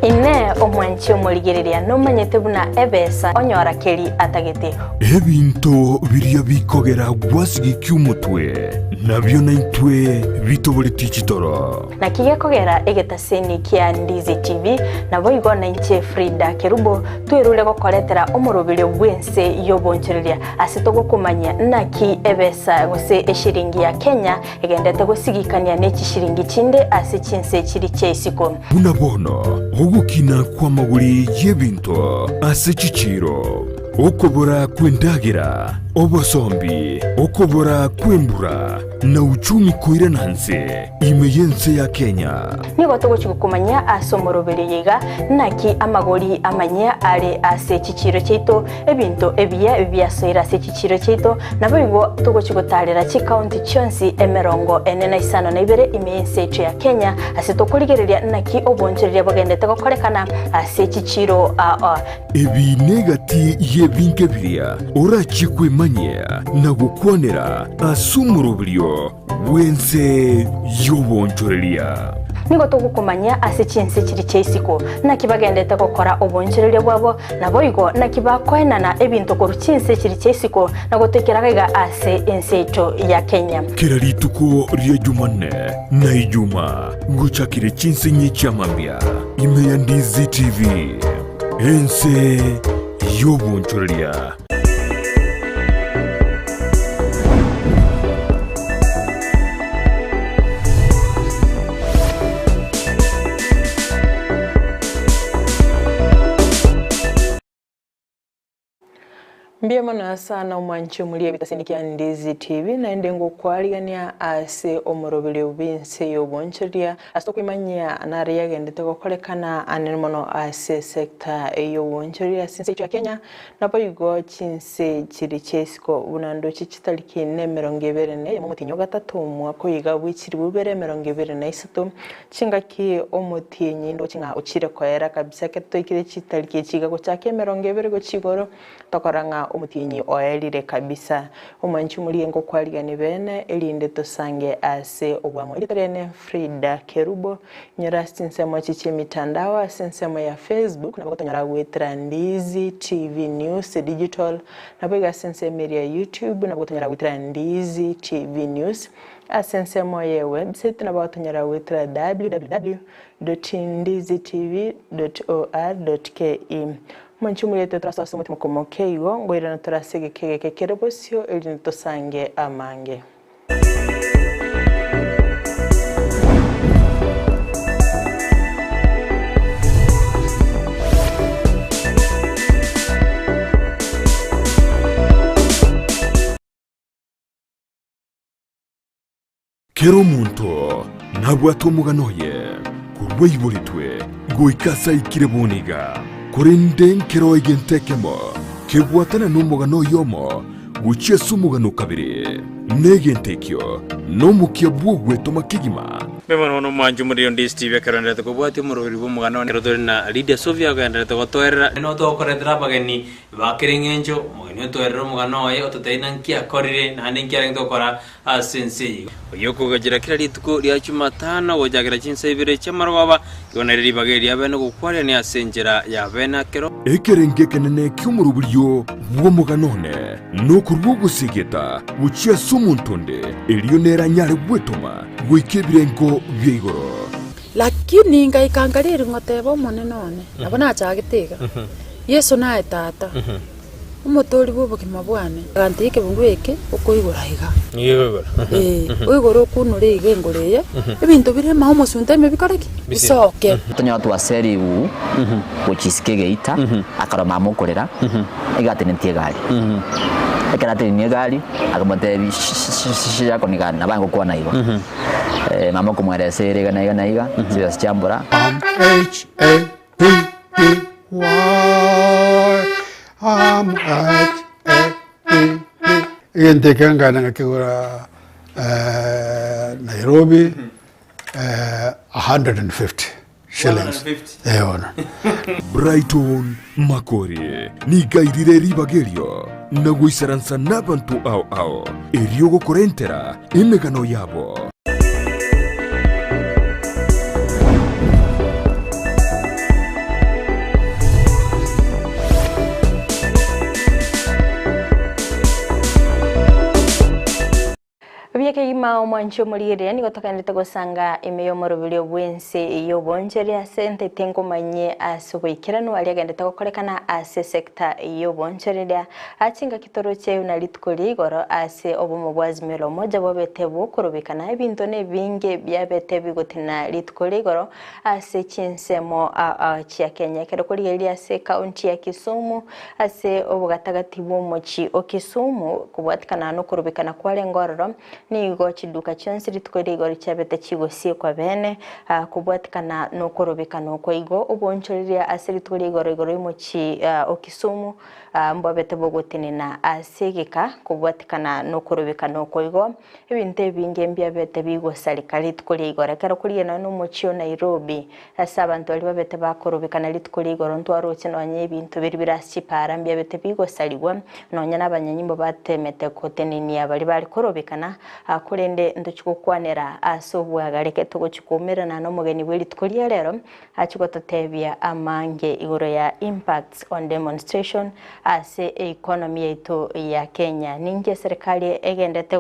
Ine omwanchi omurigereria no manyete buna ebesa onyora keri atagete. Ebinto biria bikogera gwasigi kyumutwe nabyo naitwe bitobole tichitoro. Na kige kogera egetaseni kia Ndizi TV nabo igona inche Fridah Kerubo twerule gokoretera omurubiri bwense yobonchereria asitogo kumanya naki ebesa gose eshiringi ya Kenya egendete gosigikania neki shiringi chinde asichinse chiri chesiko. Bunabono ogukina kwa maguri yebinto asichichiro okobora kwendagira obosombi okobora kwembura na uchumi koirananse imeyense ya Kenya nigo tugochikukumanya asomorobere yega naki amagori amanya ale ase chichiro cheito ebinto ebya soira ase chichiro cheito naboigo tugochikutarira chi county chonsi emerongo enena isano na ibere imeyense echo ya Kenya ase tokurigereria naki obonchereria bogendete gokorekana ase chichiro ebi negati yebinke biria orachikwe manyea na gukwanira asumurubirio wense yobonchoreria nigo tugukumanya ase chinse chiri chesiko nakibagendete gukora obonchereria bwabo naboigo nakibakwenana ebinto koru chinse chiri chesiko nagotekeraga ase ense echo ya Kenya kirarituko ria Jumanne na Ijuma guchakire chinse nyicha mambia imeya Ndizi TV Ense yobonchoreria Mbiema na sana umwanchi mulie bitasinikia Ndizi TV na endengo kwaligania ase omorobili ubinse yoboncheria astokwimanya anariya gendete gokorekana anelmono ase sekta yoboncheria sinse ya Kenya naboigo chinse chiri chesiko bunando chichitaliki ne 24 mutinyo gatatu mwako yiga bwikiri bubere 23 chingaki omutinyi ndo chinga uchire koera kabisa ketoikire chitaliki chigago chake 20 go chigoro tokoranga omutinyi oelire kabisa omwanchi muliengo kwaligani bene elinde tosange ase obwamo ilitrene Fridah Kerubo nyara sinsemo chiche mitandao asinsemo ya Facebook nabagotonyara gwetira Ndizi TV News digital nabiga sinsemo ya YouTube nabagotonyara gwetira Ndizi TV News asinsemo ya website nabagotonyara gwetira www.ndizitv.or.ke Manchumulete trasa mutima como keigo ngoira natarasege kege Kerubosio elini tosange amange Kero muntu nabwato muganoye kurweiburitwe goikasa ikireboniga Korenden kero igentekemo kebwatana n'umugano yomo guchie sumugano kabiri negentekyo no mukiabugwe tomakigima Bemano no manju muri Ndizi TV karandete ko bwati murubiri bumugano ne Lydia Sofia gandete ko toera no to koredra bageni bakirengenjo mugano toera mugano ye ototeina nkia korire na nkia ngto kora asense yoko gagira kira lituko lya Jumatano wojagira chinse ibire chamarwaba yonariri bageri abene gukwaria ni asenjera ya bena kero ekerenge kenene kyumurubiryo bw'umuganone no kurbugusigeta buchia sumuntonde elionera nyare bwetoma gwikebirengo byigoro lakini ngaikangarira ngotebo monenone nabona achagitega Yesu nae tata umutori bubugima bwane gantike bungweke ukoigora higa yego oigoro kunure igengoreye ebintu bire maho musunta mebikareki bisoke tonya twa seri u uchisikege ita akaroma mukorera igatenentie gari ekaratenentie gari akamote shishya konigana bango kwa naigo mama kumweresere gana iga sio sichambura Yentekanga ngakigura Nairobi 150 shillings. Brighton Makori ni gairire ribagerio na guisaransa nabantu ao eriogo korentera emegano yabo Ngima omwancho mulire ni gotokanete gosanga emeyo morobili obwense iyo bonjeri asente tengo manye asubikirano ali agendete gukorekana ase sector iyo bonjeri achinga kitoro cye unalitkoli goro ase obumo bwazimelo moja bobete bukurubikana ebintu ne binge byabete bigotina litkoli goro ase chinsemo chia Kenya kero kuri eli ase county ya Kisumu ase obugatagatibu mochi okisumu kubwatikana no kurubikana kwale ngororo ni go chiduka chonsi litkoli goro chabete chigosie kwa bene kubwatikana no kurubikana kwa igo obonchorira ase litkoli goro mochi okisumu mbabete bogotinina asegeka kubwatikana no kurubikana kwa igo ebinte binge byabete bigo salika litkoli goro kero kuri no mochi Nairobi asa abantu bali babete bakurubikana litkoli goro ntwaro chinonye ebintu biri birasipara byabete bigo saligwa nonya nabanyanyimbo batemete kotenini abali bali kurubikana kurende ndochikukwanera asobwagareke tugochikumirana no mugeni bw'elitkoli rero achigototebya amange igoro ya impacts on demonstration ase economy yetu ya Kenya ninge serikali egendete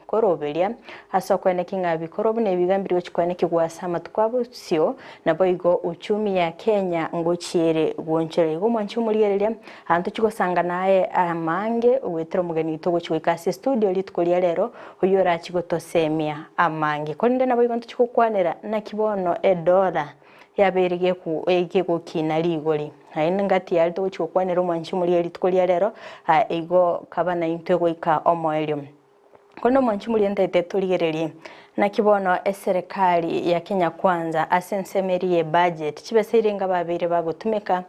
korobelia asokwene kinga bikorobu ne bigambiri chikwane kigwasa matkwabo sio naboigo uchumi ya Kenya ngochiere gonchere gomwanchu mulierelia antu chigosanga naye amange wetero mugeni tugochwika ase studio litkoli rero uyora chigotosemia amange konde naboigo ntu chikukwanera na kibono $1 yaberige ku egego kinarigoli haina ngati yali to chikukwanera mwanchu mulieritkoli rero ego kabana intego ika omoelio kono mwanchu muliente tuligerelie na kibono serikali ya Kenya kwanza asensemerie budget chibesiringa babire bagutumika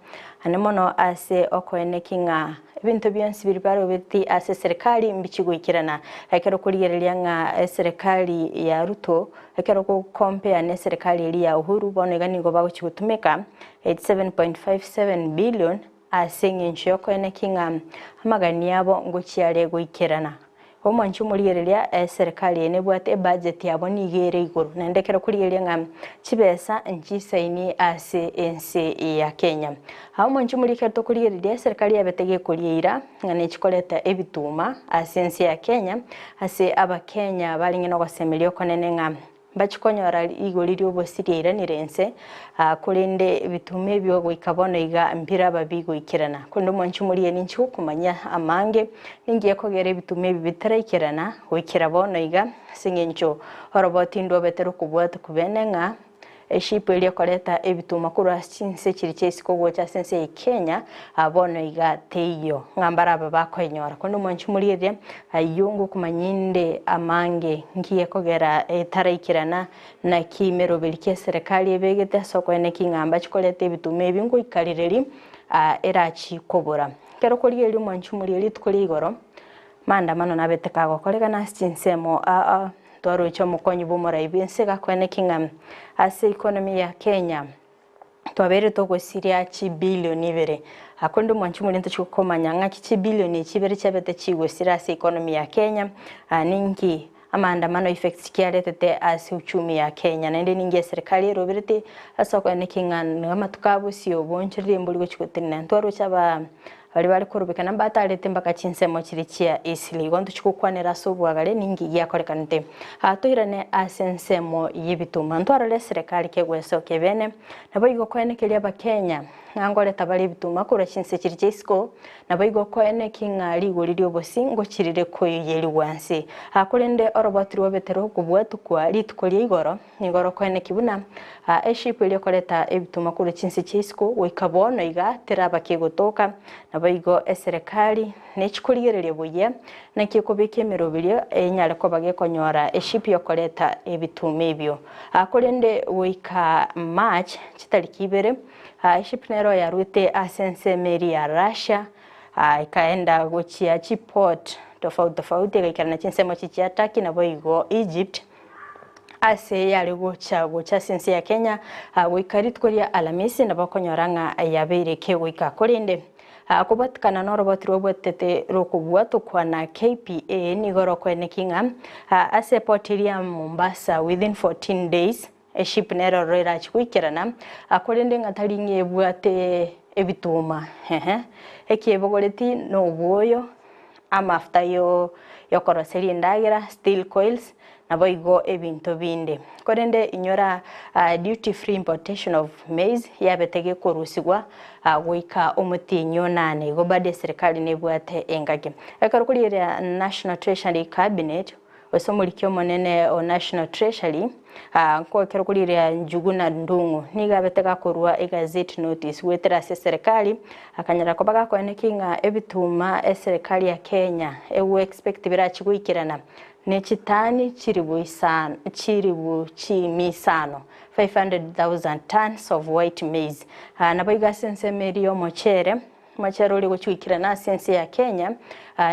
anemono ase okoene kinga ebintu byonsi biri baro biti ase serikali mbichigwikirana ekero kuligerelia nga serikali ya Ruto ekero ko compare ne serikali iri ya Uhuru bonegani ngo baguchigutumika 87.57 billion ase ngincho okoene kinga amagani yabo ngo chiare gwikirana omwanchu mulierelia serikali ene bwate budget yabo nigere iguru nendekero kuligerelia nga chibesa nchisaini ase Ense ya Kenya omwanchu muliketo kuligerelia serikali yabetege kuliira ngane chikoleta ebituma ase Ense ya Kenya ase abakenya balingino gosemelio konene nga bachikonyora igoli ryobosirira nirense kurinde bitume byo gwikabono iga mpira babigo ikirana kundo mwanchu muri ni nchu kumanya amange ningiye kogere bitume bibitaraikirana gwikirabono iga singencho roboti ndo betero kubwata kubenenga eshipo ile koleta ebituma kura chinse kiri chesiko gocha sense Kenya abono iga teyo ngambara babakonyora kondo mwanchu muri ayungu kumanyinde amange ngiye kogera taraikirana na kimero bilike serikali ebegete sokwene kingamba chikoleta ebitume ebingo ikarireri erachi kobora kero koliye mwanchu muri litkoli igoro maandamano nabeteka gokorega na chinsemo twaro cyo mukonyi bumora ibinse gakwene kinga ase economy ya Kenya twabere to gosiria chi billion ibere akondo mwanchu muri nto chukomanya nga chi billion chibere chabete chigosira ase economy ya Kenya ningi amaandamano effects kialetete ase uchumi ya Kenya nende ningi serikali roberete asokwene kinga ngamatukabo sio bonchiri mbuli chikotina twaro chaba bali kurubikana batalete mbaka chinsemo chirichia isili gonto chikukwanera sobwagale ningi yakorekanite atoirane asensemo yibituma ntwarale serikali kegweso kebene naboigo kwene kelia bakenya ngangole tabali bituma kura chinse chirichisko naboigo kwene kingali golilio bosingo chirire koyeli wansi akulende orobotri wabetero kubwatu kwa litkoli igoro ngoro kwene kibuna eshipo ile koleta ebituma kura chinse chisko wikabono iga teraba kegotoka naboigo serikali nechikuligerelia boye nakikobike merobilio enyale ko bagekonyora eshipo yokoleta ebituma ebyo akulende wika March chitariki 2 shipnero ya rute asense meri ya Russia ikaenda gochia chipot tofauti ikana chinsemo chichia Turkey na boigo Egypt ase yali gocha sense ya Kenya wikaritkolia Alamisi na bakonyoranga yabere ke wika kolinde kubatikana no robotri obwetete rokubwato kwa na KPA ni goro kwene kinga ase portiria Mombasa within 14 days ship nero rera chikwikirana akolende ngatalinge bwate ebituma ekiyebogoleti no bwoyo ama after yo yokoroseri ndagira steel coils nabo igo ebinto binde korende inyora duty free importation of maize yabetege korusigwa goika omutinyo nane igo bade serikali nebwate engage akarukulira National Treasury Cabinet osomulikyo monene o National Treasury ko kerukulira njuguna ndungu niga betega korwa egazette notice wetera serikali akanyara ko baga konekinga ebituma serikali ya Kenya ewe expect birachigwikirana nechitani chiribu chimisano 500,000 tons of white maize naboiga sensemeri omochere uli gochwikirana sense ya Kenya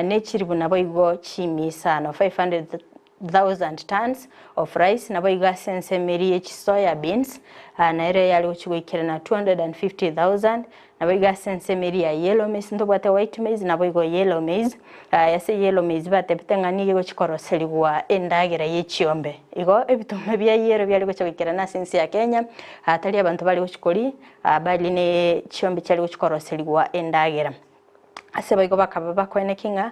nechiribu naboigo chimisano 500,000 tons of rice naboiga sensemeri soya beans naire yali gochwikirana 250,000 naboiga sensemeri ya yellow maize ndobwate white maize naboigo yellow maize yase yellow maize batebetengani gochikoroseligwa endagera yechiombe igo ebituma bya yero byali gochwikirana sense ya Kenya atali abantu bali gochikori bali ne chiombe cyali gochikoroseligwa endagera aseba igo bakaba bakwenekinga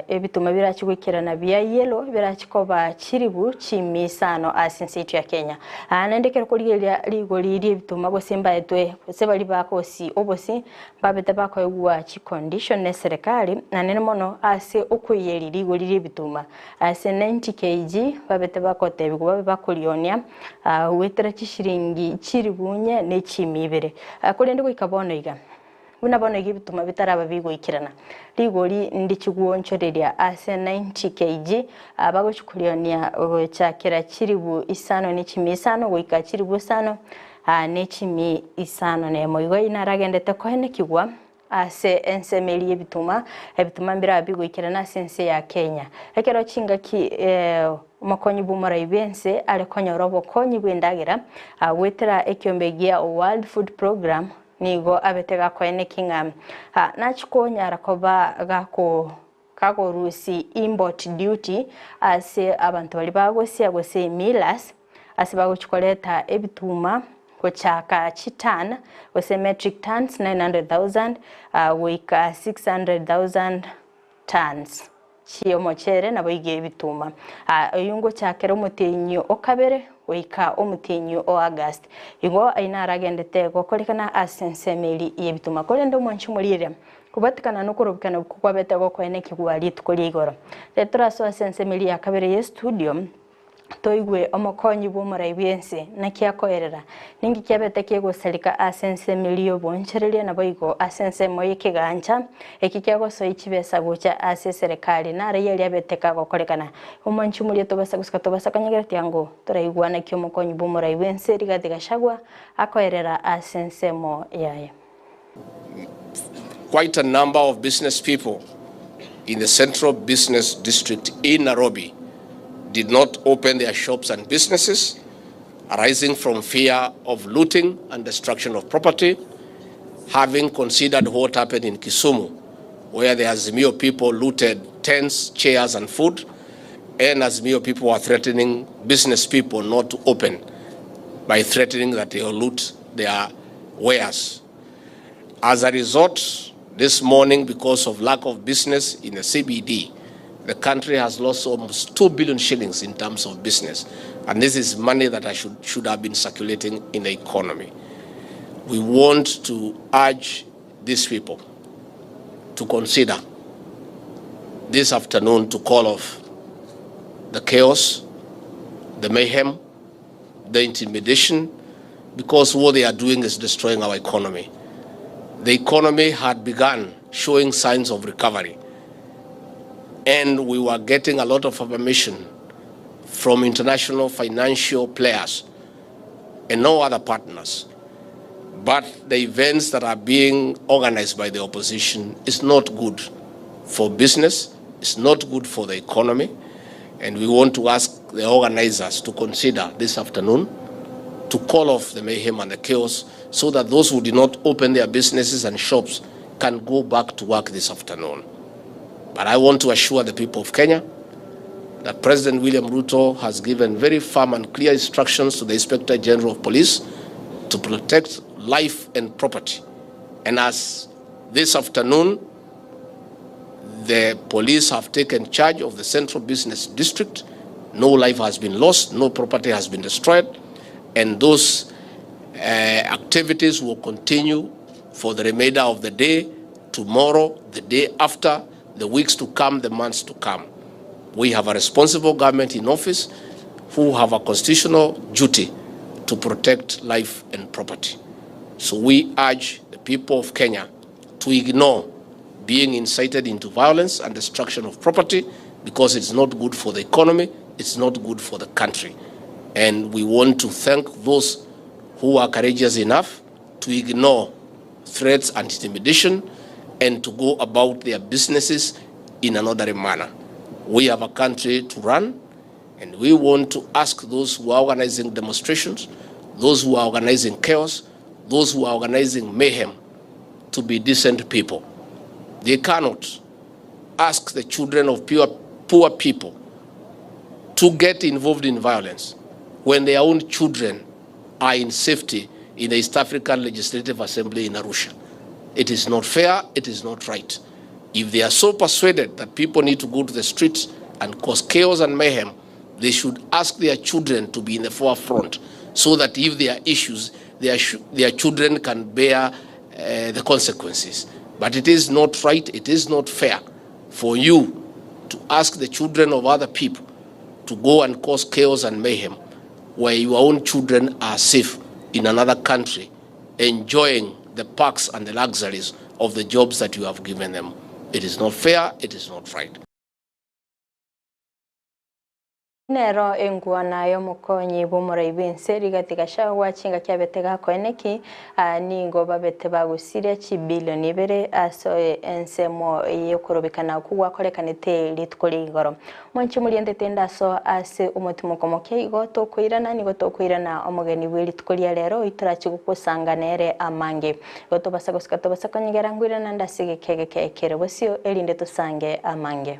ebituma birachigwikirana bya yellow birachikoba chiribu chimisano asinsitu ya Kenya nandekera kuligira ligoliri ebituma gosimba etwe sebali bakosi obosi babete bakoyegwa chi condition ne serikali nanene mono ase okuyeri ligoliri ebituma ase 90 kg babete bakote bigwa bakulionia wetera chishiringi chiribunye ne chimibere kulende kuikabono iga unabona igibituma bitaraba bigoikirana ligoli ndichiguonchoreria ase 90 kg abagochikulionia chakira chiribu isano ni chimisano goika chiribu isano ne chimi isano ne moigo inaragendete kohenekigwa ase Ense meli ebituma mbira bigoikirana sense ya Kenya ekero chinga ki makonyi bumara ibense ale konya robo konyi bwendagira wetera ekyombegia World Food Program nigo abetega kwenekinga nachikonya rakoba kako rusi import duty ase abantu bali bagosia gose millers ase bagochikoleta ebituma kochaka chitana gose metric tons 900,000 wika 600,000 tons chiyo mochere nabo ige ebituma oyungo chakera omutenyo okabere wika omutinyu o August igo aina aragendete gokorekana asensemeli yebituma kolendo monchi mulire kubatikana no kurubikana kukwa bete gokoeneki gwali tukoli igoro letra so asensemeli yakabere ye studio toigwe omokonyi bumura ibiense nakiakoerera ningi kyabete kiego salika asensemeli yo boncherelia na boigo asensemo yekiganja ekikyago so ichibesa gocha ase serikali na reyeli abeteka gokorekana omonchi muri tobasa gusika tobasa kanyagera tiango toraigwana kyo mokonyi bumura ibiense rigatigashagwa akoerera asensemo yaye. Quite a number of business people in the Central Business District in Nairobi did not open their shops and businesses, arising from fear of looting and destruction of property, having considered what happened in Kisumu, where the Azimio people looted tents, chairs, and food, and Azimio people were threatening business people not to open by threatening that they will loot their wares. As a result, this morning, because of lack of business in the CBD, the country has lost almost 2 billion shillings in terms of business. And this is money that should have been circulating in the economy. We want to urge these people to consider this afternoon to call off the chaos, the mayhem, the intimidation, because what they are doing is destroying our economy. The economy had begun showing signs of recovery, and we were getting a lot of affirmation from international financial players and no other partners. But the events that are being organized by the opposition is not good for business, it's not good for the economy, and we want to ask the organizers to consider this afternoon to call off the mayhem and the chaos so that those who did not open their businesses and shops can go back to work this afternoon. But I want to assure the people of Kenya that President William Ruto has given very firm and clear instructions to the Inspector General of Police to protect life and property. And as this afternoon, the police have taken charge of the Central Business District No life has been lost, no property has been destroyed, and those activities will continue for the remainder of the day, tomorrow, the day after, the weeks to come, the months to come. We have a responsible government in office who have a constitutional duty to protect life and property. So we urge the people of Kenya to ignore being incited into violence and destruction of property, because it's not good for the economy, it's not good for the country. And we want to thank those who are courageous enough to ignore threats and intimidation and to go about their businesses in an orderly manner. We have a country to run, and we want to ask those who are organizing demonstrations, those who are organizing chaos, those who are organizing mayhem, to be decent people. They cannot ask the children of poor people to get involved in violence when their own children are in safety in the East African Legislative Assembly in Arusha. It is not fair, it is not right. If they are so persuaded that people need to go to the streets and cause chaos and mayhem, they should ask their children to be in the forefront, so that if there are issues, their children can bear the consequences. But it is not right, it is not fair for you to ask the children of other people to go and cause chaos and mayhem where your own children are safe in another country, enjoying the perks and the luxuries of the jobs that you have given them. It is not fair, it is not right. Nero engwana yo mukonyi bumuraibu Ense rigatikasha wachinga kyabetega koeneki ningo babete bagusire chibilioni bere aso Ense mo yokurubikana kugwa korekanite litkuri igoro mwanchi muriende tenda so ase umutima komoke igo to kwirana nigo to kwirana omugeni wili tkuria rero iturachi gukusanganere amange goto basagosika to basakonyigera ngwirana ndasige kege Kerubo sio elinde tusange amange.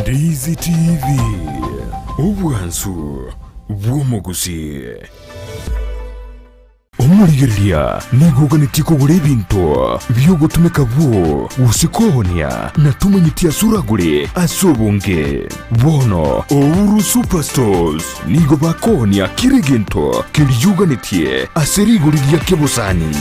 Ndizi TV ubwansu bw'omugusii omurigeria nigoganitiko gure bintu byogutumika bwo usikohonia na tumanyitia sura gure asobonge bono ouru superstores nigo bakohonia kirigento kiryuganitie aseriguriria kebusani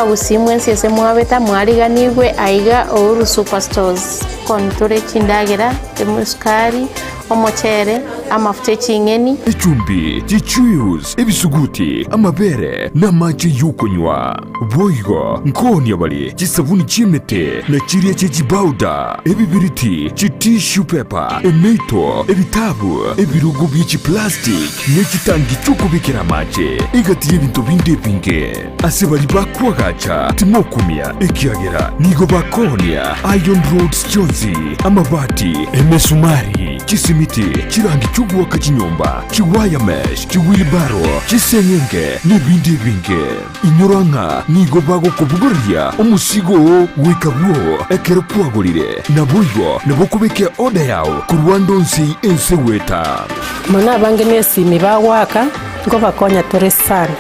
Gusii Ense mwabeta mwariganirwe aiga ouru superstores kontore chindagera temuskari omuchere amafuta y'ingeni icumbi chichuyus ebisuguti amabere n'amaji y'ukunywa boigo nkonia bali chisabuni chimete na chiria chechibauda ebibiriti chitishu pepa emeito ebitabu ebirugu by'echiplastic n'echitangi cy'ukubikira amaji igati y'ebintu bindi binge ase bali bakwagacha timokumia ekiagera nigo bakonia iron rods chonzi amabati emesumari chisimiti chirangi cy'ubwaka chinyomba chiwaya mesh chiwilbaro chisenyenge n'ibindi binge inyuranga nigo bago kubuguria umusigo wikabwo ekero kwagurire nabuyo nabokubeke oda yawo ku Rwandonsi Ense weta mona bange nesimi bawaka ngo bakonya tore sana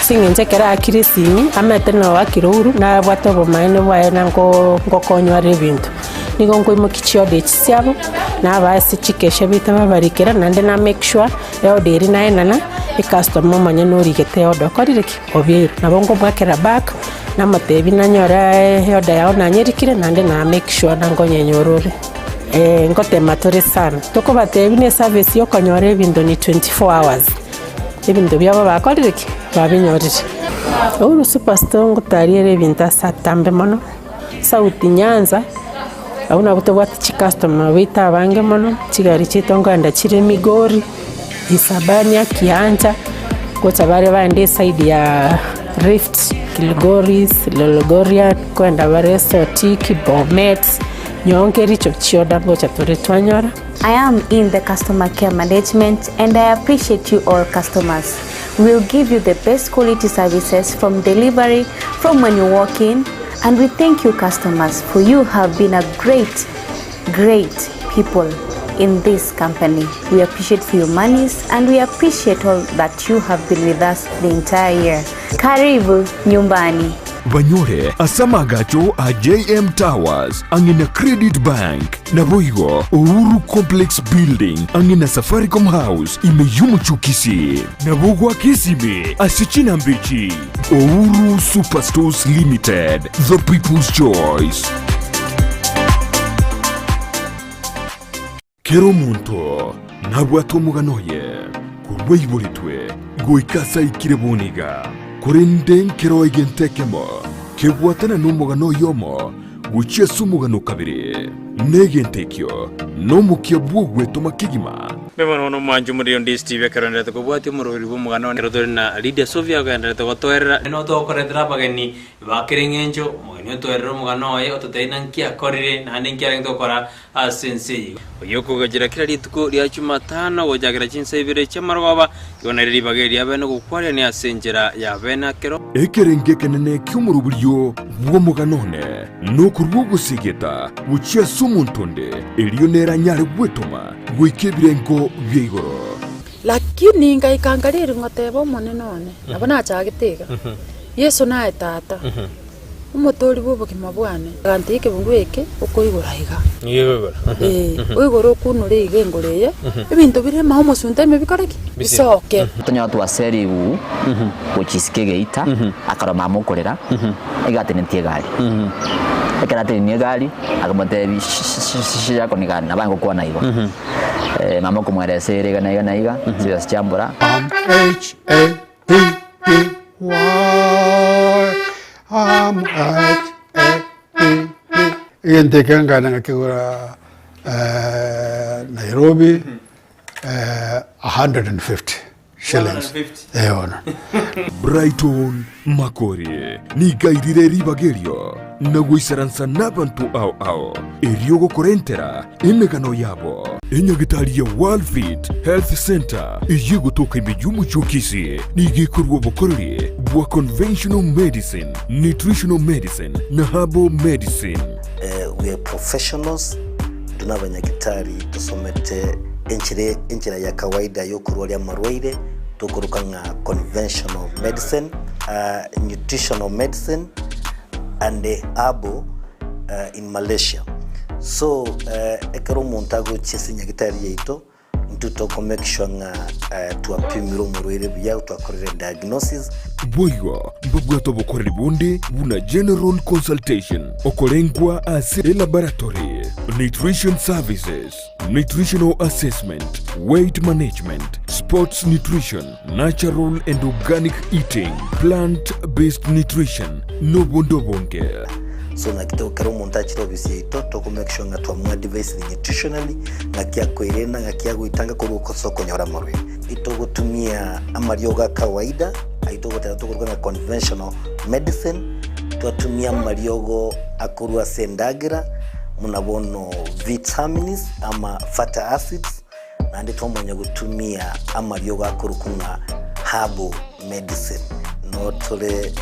singenze kera akirisimi amete no wakiruru na bwatobo maene bwaena ngo konywa rebintu nigo ngo imukichio de chisyabo na basi chikeshe bita babarikera nande na make sure yo deri naenana e customer manya no rigete odo korireki obye nabongo bwakera back na matebi na nyora yoda yao na nyerikire nande na make sure nango nyenyorore ngote matore sana toko batebi ne service yo konyore bindo ni 24 hours ebintu byabo bakorireki babinyorire ouru superstore ngutariere binta satambe mono sauti Nyanza auna butobwati chikastoma bita bange mono chigari chitonganda chire Migori Isabania Kianja gocha bare bande side ya Rift Kilgoris Lologoria kwenda bare Sotiki Bomet nyongeri chokchioda gocha tore twanyora. I am in the customer care management and I appreciate you all customers. We'll give you the best quality services from delivery, from when you walk in, and we thank you customers for you have been a great people in this company. We appreciate for your monies and we appreciate all that you have been with us the entire year. Karibu nyumbani. Banyore asama gacho a JM Towers angina Credit Bank na boigo Uhuru Complex Building angina Safaricom House imeyumu chukisi na bogwa kisime asichina mbichi Uhuru Superstores Limited, the people's choice. Kero muntu nabwato muganoye kurweiboritwe goikasa ikireboniga kurenden kero igentekemo kebwatana numugano yomo guchia sumugano kabiri negentekyo nomukia bwogwe tomakigima Bema no manju muri Ndizi TV karanda to kubwati muri bumugano na Lydia Sofia karanda to toera no to koredra bageni bakirengenjo mugano toera mugano ayo totaina nkia korire na nkia to kora asense yoko gajira kira lituko lya Jumatano wojagira chinse ibire chamarwaba yona riri bageri abeno gukware ni asenjera ya bena kero ekerenge kenene kyumuruburyo bwomuganone no kurwogusigeta guchia sumuntonde elionera nyare bwetoma gwikebirengo byigoro lakini ngaikangarira ngotebo monenone abana chagitega Yesu nae tata umutori bubo kimabwane gantike bungweke ukoigora iga yego oigoro kunure igengoreye ibintu bire mahomo sunte mebikoreki bisoke tonya watu wa seri u uchisikege akaro mamukorera igatene ntiegari ekarate ni gari akamote shisha konika nabango kwa naigo mama kumwerese rega iga sio chambura Yentekanga na kigura Nairobi 150 shillings. Brighton Makori ni gairire ribagerio na guisaransa nabantu ao eriogo korentera emegano yabo enyagitari ya World Fit Health Center iyigo toka imiyumu chokisi nigikurwa bokorori bwa conventional medicine, nutritional medicine na herbal medicine. We are professionals, tunabanyagitari tusomete enchira ya kawaida yo kurwalia marwaire tukuruka nga conventional medicine, nutritional medicine and herbal in Malaysia. So ekero montago chisi nyagitari yeito ntutoko make sure nga tuapimiro murwaire bya tuakorere diagnosis. Boigo mbabwato bokoreri bunde buna general consultation okolengwa as a laboratory, nutrition services, nutritional assessment, weight management, sports nutrition, natural and organic eating, plant-based nutrition, no bondo bonge. So nakito kero montachiro bisito to make sure nga tuamwa device nutritionally ngakia koirena ngakia guitanga ko soko nyora morwe ito gutumia amarioga kawaida aito gutatukuruka na conventional medicine tuatumia mariogo akurua sendagira munabono vitamins ama fatty acids na ndito mwenye gutumia amariogo akurukunga herbal medicine no tole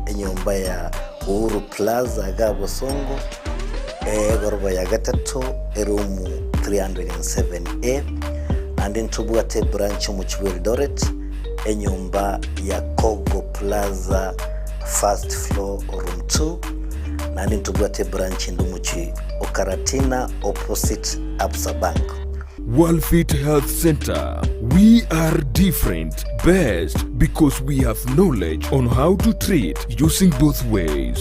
enyomba ya Uhuru Plaza Gabo Songo goroba ya gatatu erumu 307A and then tubuate branch mu Eldoret enyumba ya Kogo Plaza first floor room 2 and then tubuate branch ndumuchi Okaratina opposite Absa Bank. World Fit Health Center. We are different, best because we have knowledge on how to treat using both ways.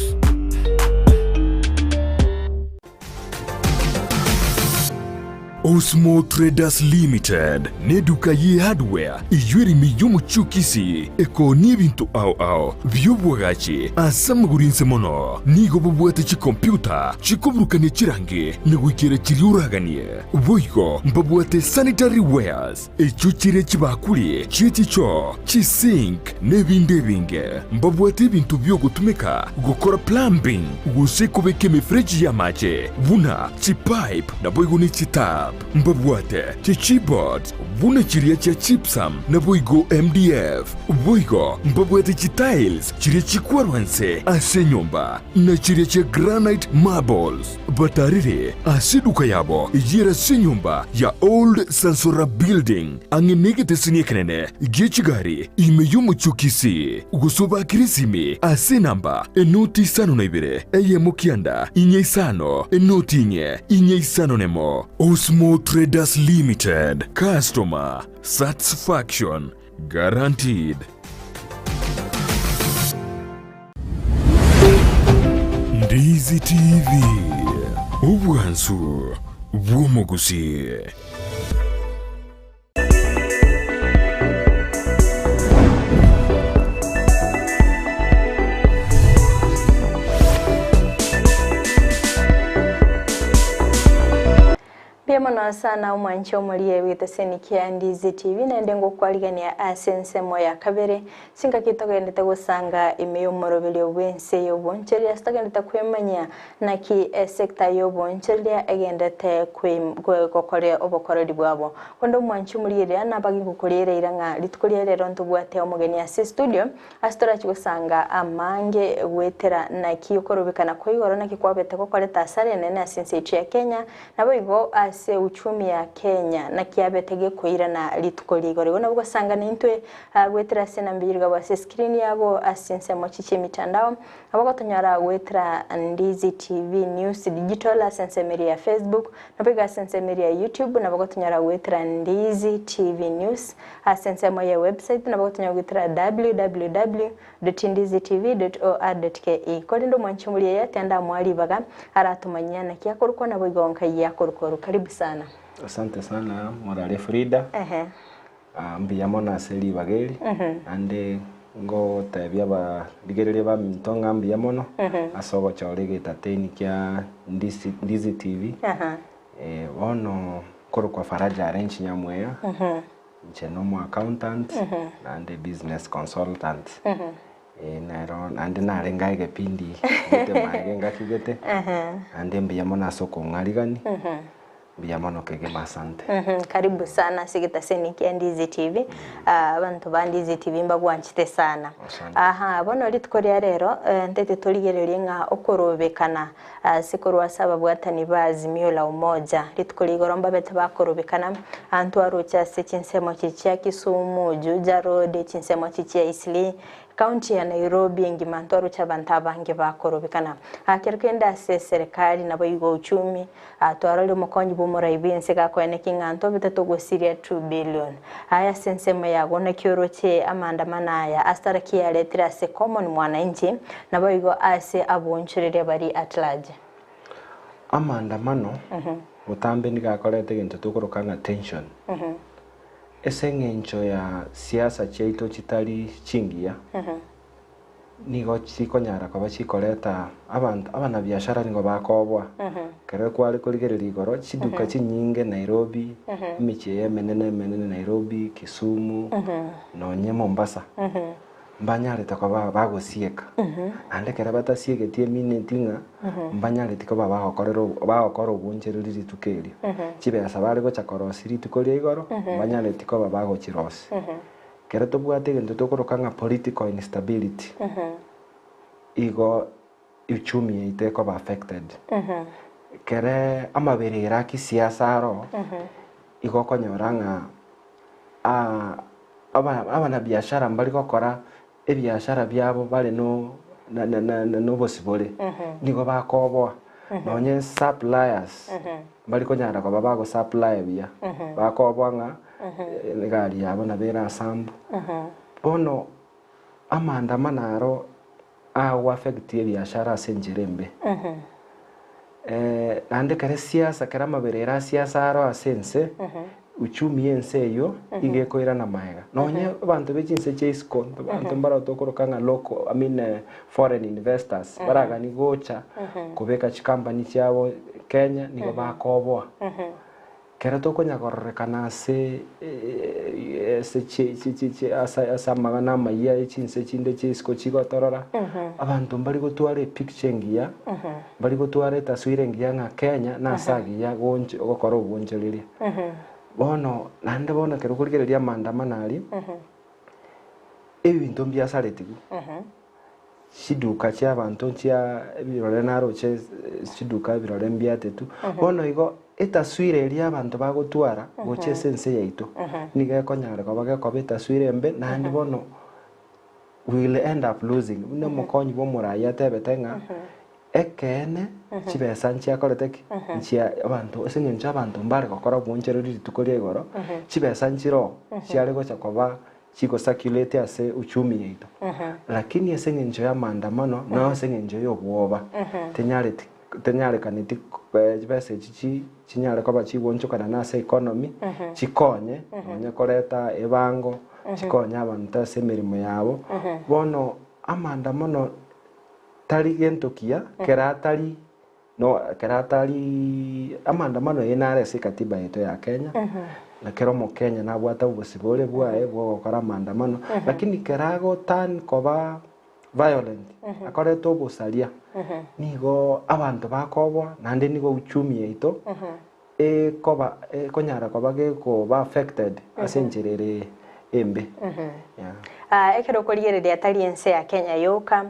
Osmo Traders Limited neduka ye hardware iyuri miyumu chukisi eko nibintu ao byobwagachi asamugurinse mono nigo bubwate chi computer chikubrukanye chirange nigwikira chiriuraganie boigo mbabwate sanitary wares echuchire chibakuli chichicho chisink nebinde binge mbabwate ibintu byo gutumika gukora plumbing gusekubeke mifreji ya mache buna chipipe na boigo ni chita mbabwate chipot buna chiria cha chipsam na boigo MDF boigo mbabwate tiles chiria chikwarwanse ase nyumba na chiria cha granite marbles batarire ase duka yabo yera se nyumba ya old Sansora building angenege tesini kenene gechigari imeyumu chukisi gusoba kirisimi ase namba enoti sano na ibere eye mukianda inye isano enoti inye isano nemo Osmo Traders Limited customer satisfaction guaranteed. Ndizi TV ubwansu bw'omugusi. Biamana sana umwancho muliye witasenikia Ndizi TV na ndengo kwaligania Ense moya kabere singa kitogendete gusanga imeyomorobeli obwense yoboncheri astagendete kwemanya naki sector yoboncheri agendete kwekokore obokoreri bwabo kondo umwancho muliye anabagi gukorera iranga litukorera ronto bwate omugeni ase studio astora kigusanga amange wetera naki ukorobekana koigoro naki kwabete kokoreta sare nene asense ya Kenya nabo igo se uchumi ya Kenya na kiabetege koira na litukoligore nabwo sanga nintwe wetera sena mbirga bwa screen yabo asense mo chiche mitandao abako tonyara wetera Ndizi TV News digital asense meri ya Facebook nabega asense meri ya YouTube nabako tonyara wetera Ndizi TV News asense mo ya website nabako tonyara wetera www.ndizitv.or.ke kodindo mwanchumuliye yatenda mwali baga aratumanyana kiakorukwa nabo igonka yakorukoro karibu sana. Asante sana morale Fridah. Mbiyamona seli bageli ande ngo tabia ba digerere ba mtonga mbiyamono asogo chorege tateni kya Ndizi TV. Ono koro kwa Faraja range Nyamweya. Chenomo accountant and business consultant. Naron ande narenga igepindi gete magenga kigete. Ande mbiyamona soko ngaligani. Biyamono kege masante. Karibu sana sigita senikia Ndizi TV. Abantu ba Ndizi TV mbagwanchite sana. Bono litukoria rero ntete toligererie nga okorobekana sikorwa sababu atani bazimio la umoja litukoligoro mbabete bakorobekana antu arucha se chinsemo chichia Kisumu Juja Road chinsemo chichia Isli County ya Nairobi ngimantoru cha bantabange bakorobekana akerkenda se serikali nabo igo uchumi atwarale mukonyi bumura ibinse gakwene kinganto bitatu gosiria 2 billion aya sensemo yago na kyoroche amandamana ya astaraki ya letra se common mwananchi nabo igo ase abonchirire bari at large amandamano utambe nigakorete gintu tukorokana tension esengencho ya siasa cheito chitari chingia nigo chikonyara kwa chikoreta abana biashara nigo bakobwa kare kwali kurigereri igoro chiduka chinyinge Nairobi miche menene Nairobi Kisumu nonye Mombasa mbanyare takwa bagosieka ande kera batasieke tie minetinga mbanyare tikwa bagokora obunjeri litukeri chibesa bari go chakorosiri tukoria igoro mbanyare tikwa bagochirosi kera tobwate gento tokorokanga political instability igo uchumi iteko ba affected kere amaberera ki siasa ro igo konyoranga abana biashara mbali gokora ebiashara byabo bale no bosibole nigo bakobwa nonye suppliers bali konyara kwa babago supply bya bakobwa nga gari yabo nabera sambu bono amandamanaro awa affect ebiashara senjerembe ande kare siasa kara maberera siasa aro asense uchumi Ense yo igekoira na maega nonye abantu bechinse chesko abantu mbara tokorokanga local foreign investors baraga nigocha kubeka chikampani cyabo Kenya nigo bakobwa kera tokonya kororekana ase asa magana maiya echinse chinde chisiko chigotorora abantu bari gotwara picture ngiya bari gotwara taswira ngiya nga Kenya na sagiya gonje ogokora obonjeriria bono nande bono kero kurigereria mandamanari ebintu mbiasaretigu shiduka cha abantu chia birore naro che shiduka birore mbiatetu bono igo etaswira eri abantu bagotwara goche sense yaito niga konyara kobaga kobe taswira mbe nandi bono will end up losing no mukonyi bo muraya tebetenga ekene chibesa nchia koreteki nchia abantu esenye ncha abantu mbare kokora bonchereri tukorie igoro chibesa nchiro chiare gocha koba chiko circulate ase uchumi yaito lakini esenye ncho ya maandamano no esenye ncho yo bwoba tenyare kaniti chibesa chichi chinyare koba chiboncho kana na ase economy chikonye onye koreta ebango chikonya abantu ase mirimo yabo bono amandamano tari gentokia keratari amandamano yenare ase katiba yetu ya Kenya na kero mo Kenya na bwata ubusibole bwae bwo gukora amandamano lakini kerago tan koba violent akoreto busalia nigo abantu bakobwa nande nigo uchumi yeito koba konyara koba ba affected asenjerere embe ekero korigereria atari ense ya Kenya yoka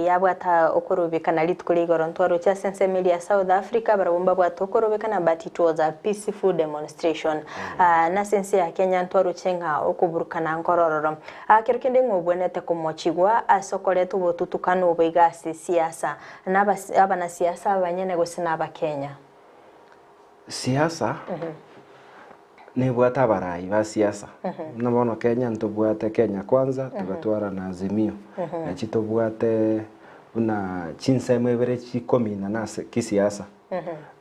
yabwata okorobekana litukurigoro ntwaro cha sense media South Africa barabomba bwata okorobekana but it was a peaceful demonstration na sense ya Kenya ntwaro chenga okuburukana nkorororo kero kende ngobwenete komochigwa asokoretu botutukano obigasi siasa abana siasa abanyene gosina aba Kenya siasa nebwata barai ba siasa nabono Kenya ntobwate Kenya kwanza tugatwara na Azimio na chitobwate una chinsemo ebere chikomina na kisiasa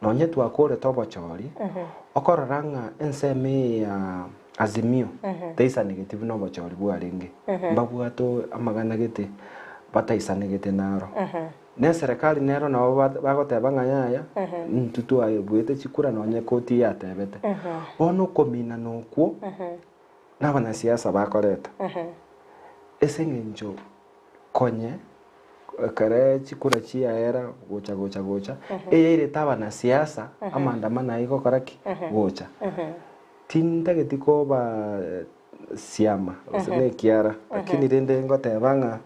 nonye twakore tobochori okororanga enseme ya Azimio teisa negative no bochori bwarenge mbabwato amagana gete bataisa negative naro ne serikali nero na bagoteba ngayaya ntutu ayebwete chikura nonye koti yatebete bono komina nokwo nabana siasa bakoreta esengenjo konye kare chikura chiaera gocha eyire tabana siasa amandamana iko karaki gocha tintagetiko ba siama osene kiara lakini rende ngotebanga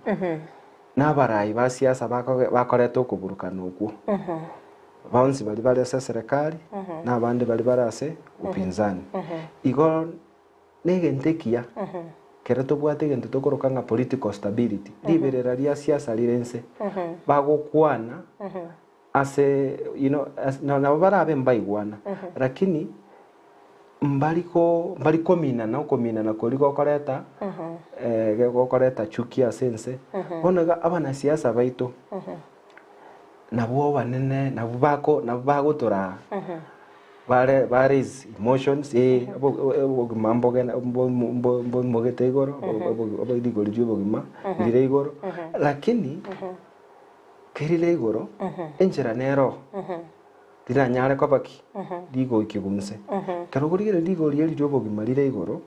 nabarai ba siasa bakoreto kuburukana okwo baunsi bali bali ase serikali nabandi bali barase upinzani igo negentekia kereto bwate gento tokorokanga political stability liberera ria siasa lirense bagokwana ase na barabe mbaigwana lakini mbaliko mina na koliko koreta gokoreta chukia sense bonaga abana siasa baito nabo banene nabo tora bare emotions mambo gena mogete igoro digo bogima dire igoro lakini kerile igoro enjera nero tira nyare kopaki digo ikigumse karugurire digo rieri bogima dire igoro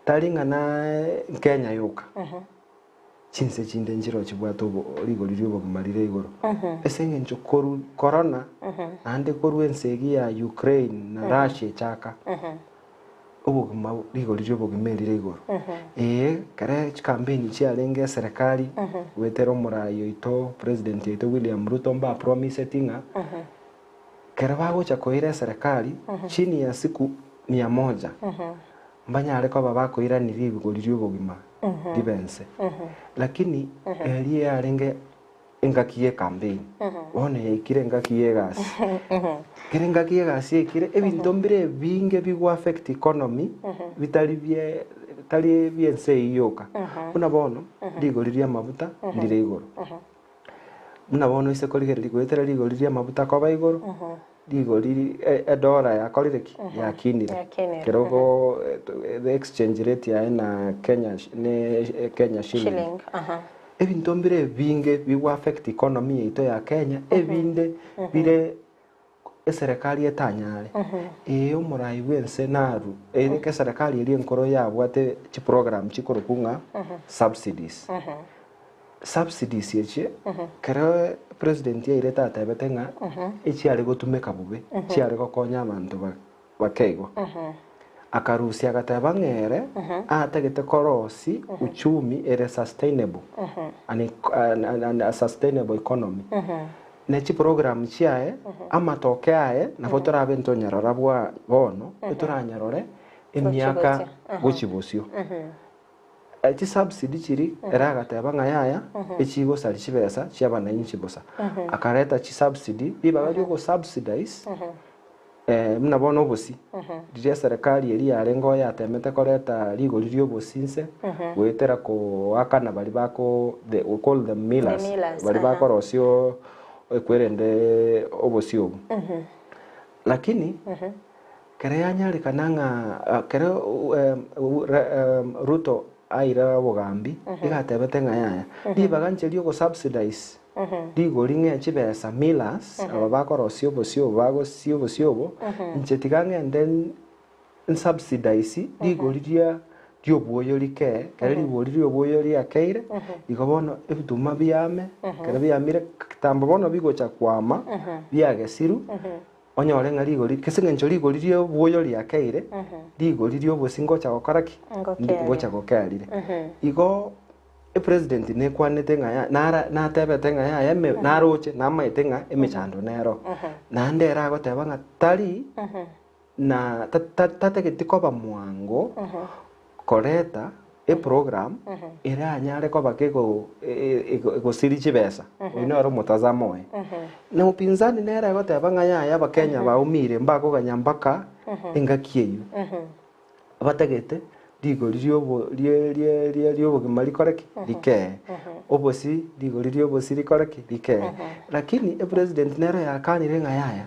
taringa na Kenya yoka chinse chinde njiro chibwato ligo bogima dire igoro esenge nchokoru corona ande koru ensegi ya Ukraine na Russia chaka obogima ligo bogima dire igoro kare campaign chiarenge serikali wetero murayo ito president ito William Ruto mba promise tinga kerabago cha koira serikali chini ya siku 100 mbanya aleko baba koira ni ligo bogima dibense lakini eliye alenge engakiye campaign one ikire engakiye gas kire engakiye gas ikire ebintu mbire binge bigo affect economy tali biense iyoka unabono ligo liria mabuta ndire igoro unabono ise koligere ligo etera ligo liria mabuta koba igoro ligo liri dola ya kolireki ya kinire kerogo the exchange rate ya na Kenya shilling ebintu mbire binge biwa affect economy ito ya Kenya ebinde bire serikali etanyare umurai wense naru ke serikali iri nkoro yabwate chi program chikurukunga subsidies subsidies yeche kare president yaire tatebete nga ichi ari gutumika bube chi ari gokonya abantu bakeigo akarusia gateba ngere atagete korosi uchumi ere sustainable and a sustainable economy nechi program chiae amatoke ae na fotora bento nyarara bwa bono turanyarore emyaka gochibosio ati subsidy chiri era gateba ngayaya echigo sali chibesa chiabana inchibosa akareta chi subsidy biba go subsidize mna bono bosi dire serikali eri arengo yatemete koreta ligo lirio bosinse wetera ko akana bali bako we call them millers bali bako rosio ekwerende obosio lakini kere anyari kananga kere Ruto aira bogambi igatebete ngayaya dibaganche lio go subsidize digo ringe chibesa millers abako rosio bosio bago sio bosio nchetigange then subsidize digo liria dio boyo like kere lirio boyo lia keire igobono ebituma biame kere biamire tambo bono bigocha kwama biagesiru onyore ngari gori kesengencho ligo lirio boyo lia keire digo lirio bosingocha gokaraki ngocha gokarire igo president ne kwanete ngaya na tebete ngaya yeme naroche na maite nga emechando nero na ndera goteba nga tari na tategeti koba mwango koreta program era anyare koba kego siri chibesa inoro mutazamo na upinzani nera goteba ngaya ya Kenya baumire mbako ganyambaka engakieyu abategete digo lirio bogimali koreki like obosi digo lirio bosi likoreki like lakini president nero yakanire ngayaya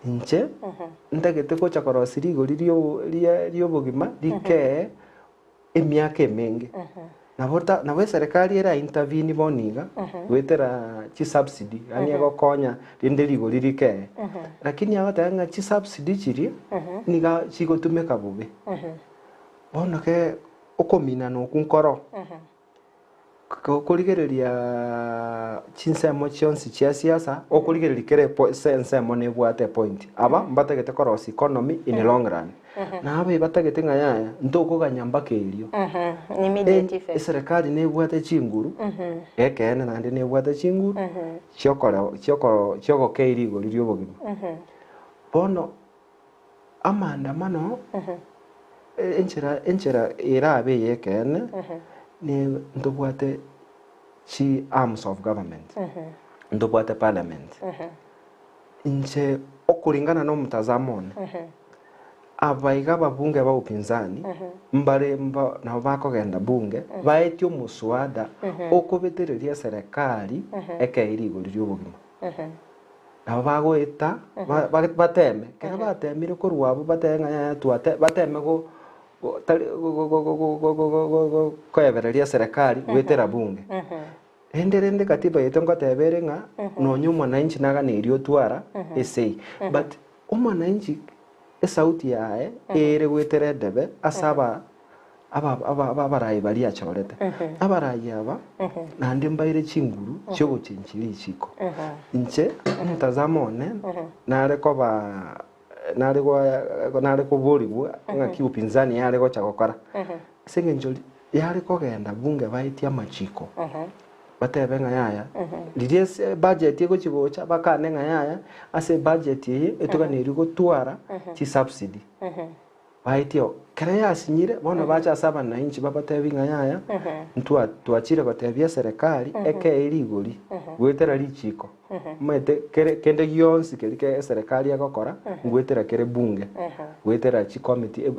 nche ndagete ko chakorosi digo lirio bogima like emyaka menge na we serikali era intervene boniga wetera chi subsidy ani gokonya rinde ligo lirike lakini abatanga chi subsidy chiri niga chigotumeka bube bono ke okomina no kunkoro kurigereria chinsemo chionsi chia siasa okurigereria kere sense mone bwate point aba mbategete korosi economy in the long run na abe batagete ngayaya ndoko ganyamba kerio immediate effect serikali ne bwate chinguru ekene nande ne bwate chinguru chiokoro keiri go lirio bogima bono amandamano enchera era abe yekene ni ndobwate chi arms of government ndobwate parliament inche okulingana no mtazamone abaiga babunge ba upinzani mbare na bakogenda bunge baetyo muswada okubetereria serikali ekeiri iguririo bugima na bagoeta bateme kera batemire kurwabo batenga ya tuate bateme go koebereria serikali wetera bunge enderende katiba yetu ngotebere nga nonyo mwananchi naga nirio twara esei but umwananchi esauti yae ere gwetere debe asaba abarai bali achorete abarai aba nandi mbaire chinguru cyo guchinchiri chiko nche mtazamone nare ko borigwa ngaki upinzani yare go chagokora sengenjoli yare ko genda bunge baitia machiko batebe ngayaya lidies budget yego chigocha bakane ngayaya ase budget ye etuganiri go twara chi subsidy baitio kreya sinyire bona bacha saba na inchi babatebi ngayaya ntua tuachire batebia serikali eke irigori gwetera lichiko mete kende gionsi kelike serikali yakokora gwetera kere bunge gwetera chi committee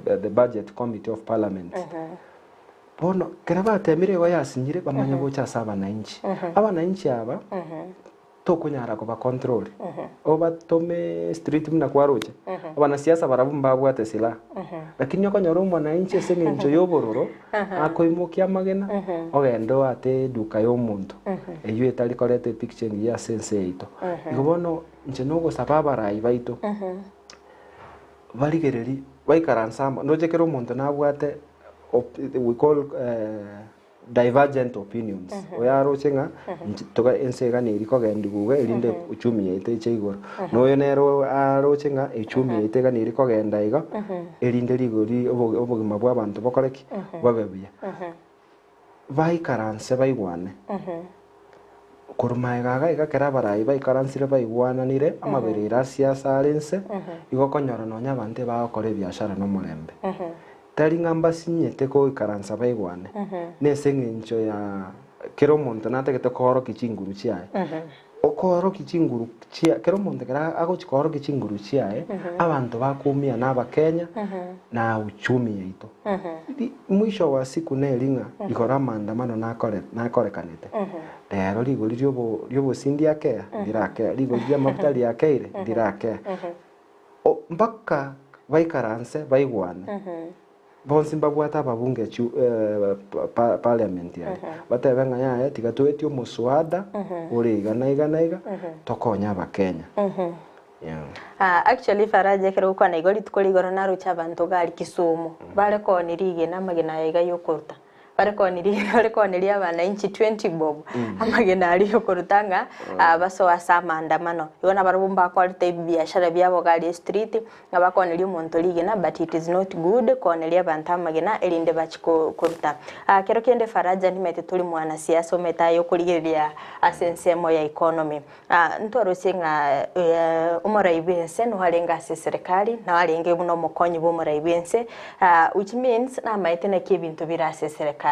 the budget committee of parliament bono kera batemire go yasinyire bamanya bocha saba na inchi aba na inchi aba tokunyara kuba control oba tome street mna kwaroche abanasiasa barabumba bwate sila lakini okonyora mwananchi esengencho yobororo akoimukia magena ogendo ate duka y'omuntu eyo etali korete picture ya sense ito igobono nche nogo sababa rai baito baligereri baikaransamba nojekero omuntu nabwate we call divergent opinions oyarochenga toka ensega ni riko gendiguga elinde uchumi yete cheigoro noyo nero arochenga uchumi yete ga ni riko genda iga elinde rigori obogima bwa abantu bokoreki babebuya baikaranse baigwane kurumaega iga kera barai baikaransire baigwananire amaberera siasa arense igokonyora nonya bante bakore biashara no mulembe tari ngamba sinyete ko ikaransa baigwane nesengencho ya kero muntu nategete kohoro kichinguru chiae okoro kichinguru chia kero muntu kera ago chikoro kichinguru chiae abantu bakumia naba Kenya na uchumi yeito mwisho wa siku nelinga ikora maandamano nakore kanete lero ligo lyobo sindi yake ndirake ligo lya mapitali yake ile ndirake mpaka baikaranse baigwane bonsi mbabwata babunge parliament ya batebenga yae tigatweti omuswada uri igana tokonya bakenya actually Faraja kero kwa naigori tukoligoro na rucha bantu gali Kisumu bare ko nirige na magena yiga yokuruta bare ko niri abana inchi 20 bob amagena ari yokurutanga baso asama andamano yona barubumba kwa rite biashara byabo gali street ngabako niri umuntu ligena but it is not good ko niri abantu amagena elinde bachiko kuruta kero kende Faraja nimete tuli mwana siasa ometa yokuligeria asensemo ya economy ntoro singa umuraibense no halenga serikali na walenge buno mukonyi bumuraibense which means na maite na kibintu birase serikali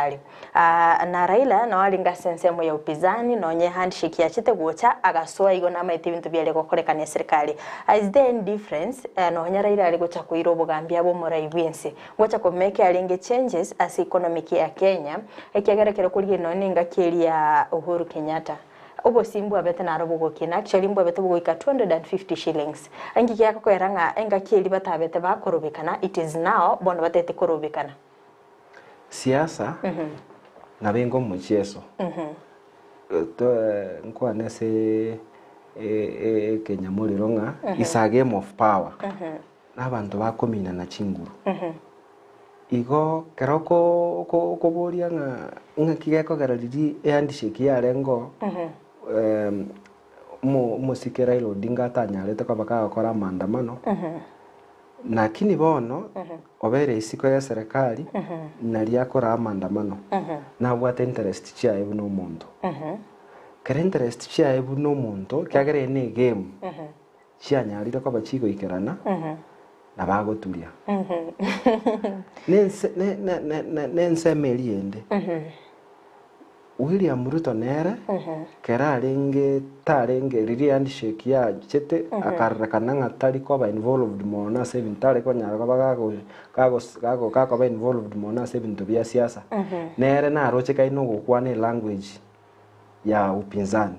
na Raila na walinga sensemo ya upizani na onye handshake ya chite guocha agasoa igo na maite bintu byale gokorekana serikali is there any difference no onye Raila ali gocha kuiro bugambia bo muraibense gocha ko make alenge changes as economic ya Kenya ekiagerekero kuri no ninga keri ya Uhuru Kenyatta obo simbu abete na robo kina actually mbu abete bugo 250 shillings angi kyako kweranga enga keri batabete bakorobekana it is now bono batete korobekana siasa na bengo muchezo to nkwane se Kenya mulironga is a game of power n'abantu bakomina na chinguru igo keroko koboria nga kigeko garariri handshake ya rengo musikera ilo dinga tanyarete kwa bakakora maandamano lakini bono obere isiko ya serikali nali akora maandamano na bwate interest chia ebu no muntu kare interest chia ebu no muntu kyagere ne game chia nyarire kwa bachigo ikerana na bagoturia nense meliende William Ruto nere kera renge tarenge riri handshake ya chete akarekana ngatari ko ba involved mona 7 tare ko nyara ko ba involved mona 7 to bia siasa nere na roche kai no gukwane language ya upinzani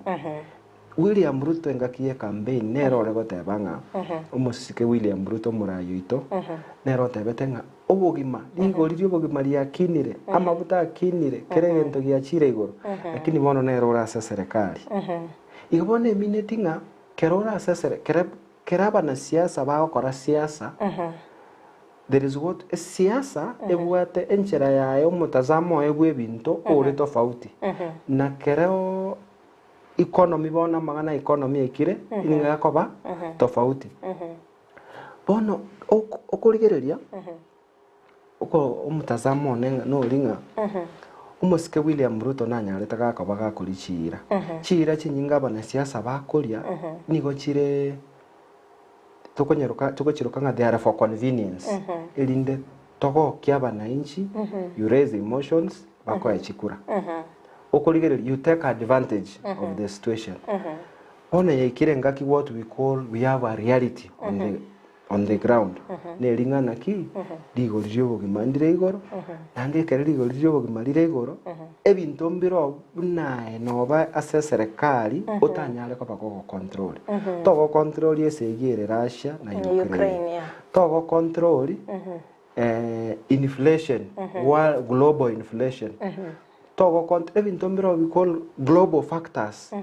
William Ruto ngakie campaign nero rego tebanga umusike William Ruto murayo ito nero tebetenga obogima ligo lirio bogima lia kinire amabuta kinire kerengento gia chire igoro lakini bono nero rasa serikali igobone minetinga kerora sesere keraba na siasa bakora siasa there is what siasa ebwate enchera yayo mutazamo ebwe bintu ore tofauti na kereo economy bona magana economy ikire ininga koba tofauti bono okurigereria uko umutazamo nenga no linga umusike William Ruto nanyarete gakoba gakuri chira chinyinga bana siasa bakoria nigo chire tukochiruka nga there for convenience elinde togo kyabana inchi you raise emotions bako echikura you take advantage of the situation. Ona yikire ngaki what we call we have a reality on the ground nering'ana ki rigori ry'obogima ndire igoro nande ekero rigori ry'obogima rire igoro ebinto mbiro bunae noba ase serikali otanyare koba gogocontrol togocontrol esegere Russia na Ukraine togocontrol inflation global inflation togocontrol ebinto mbiro we call global factors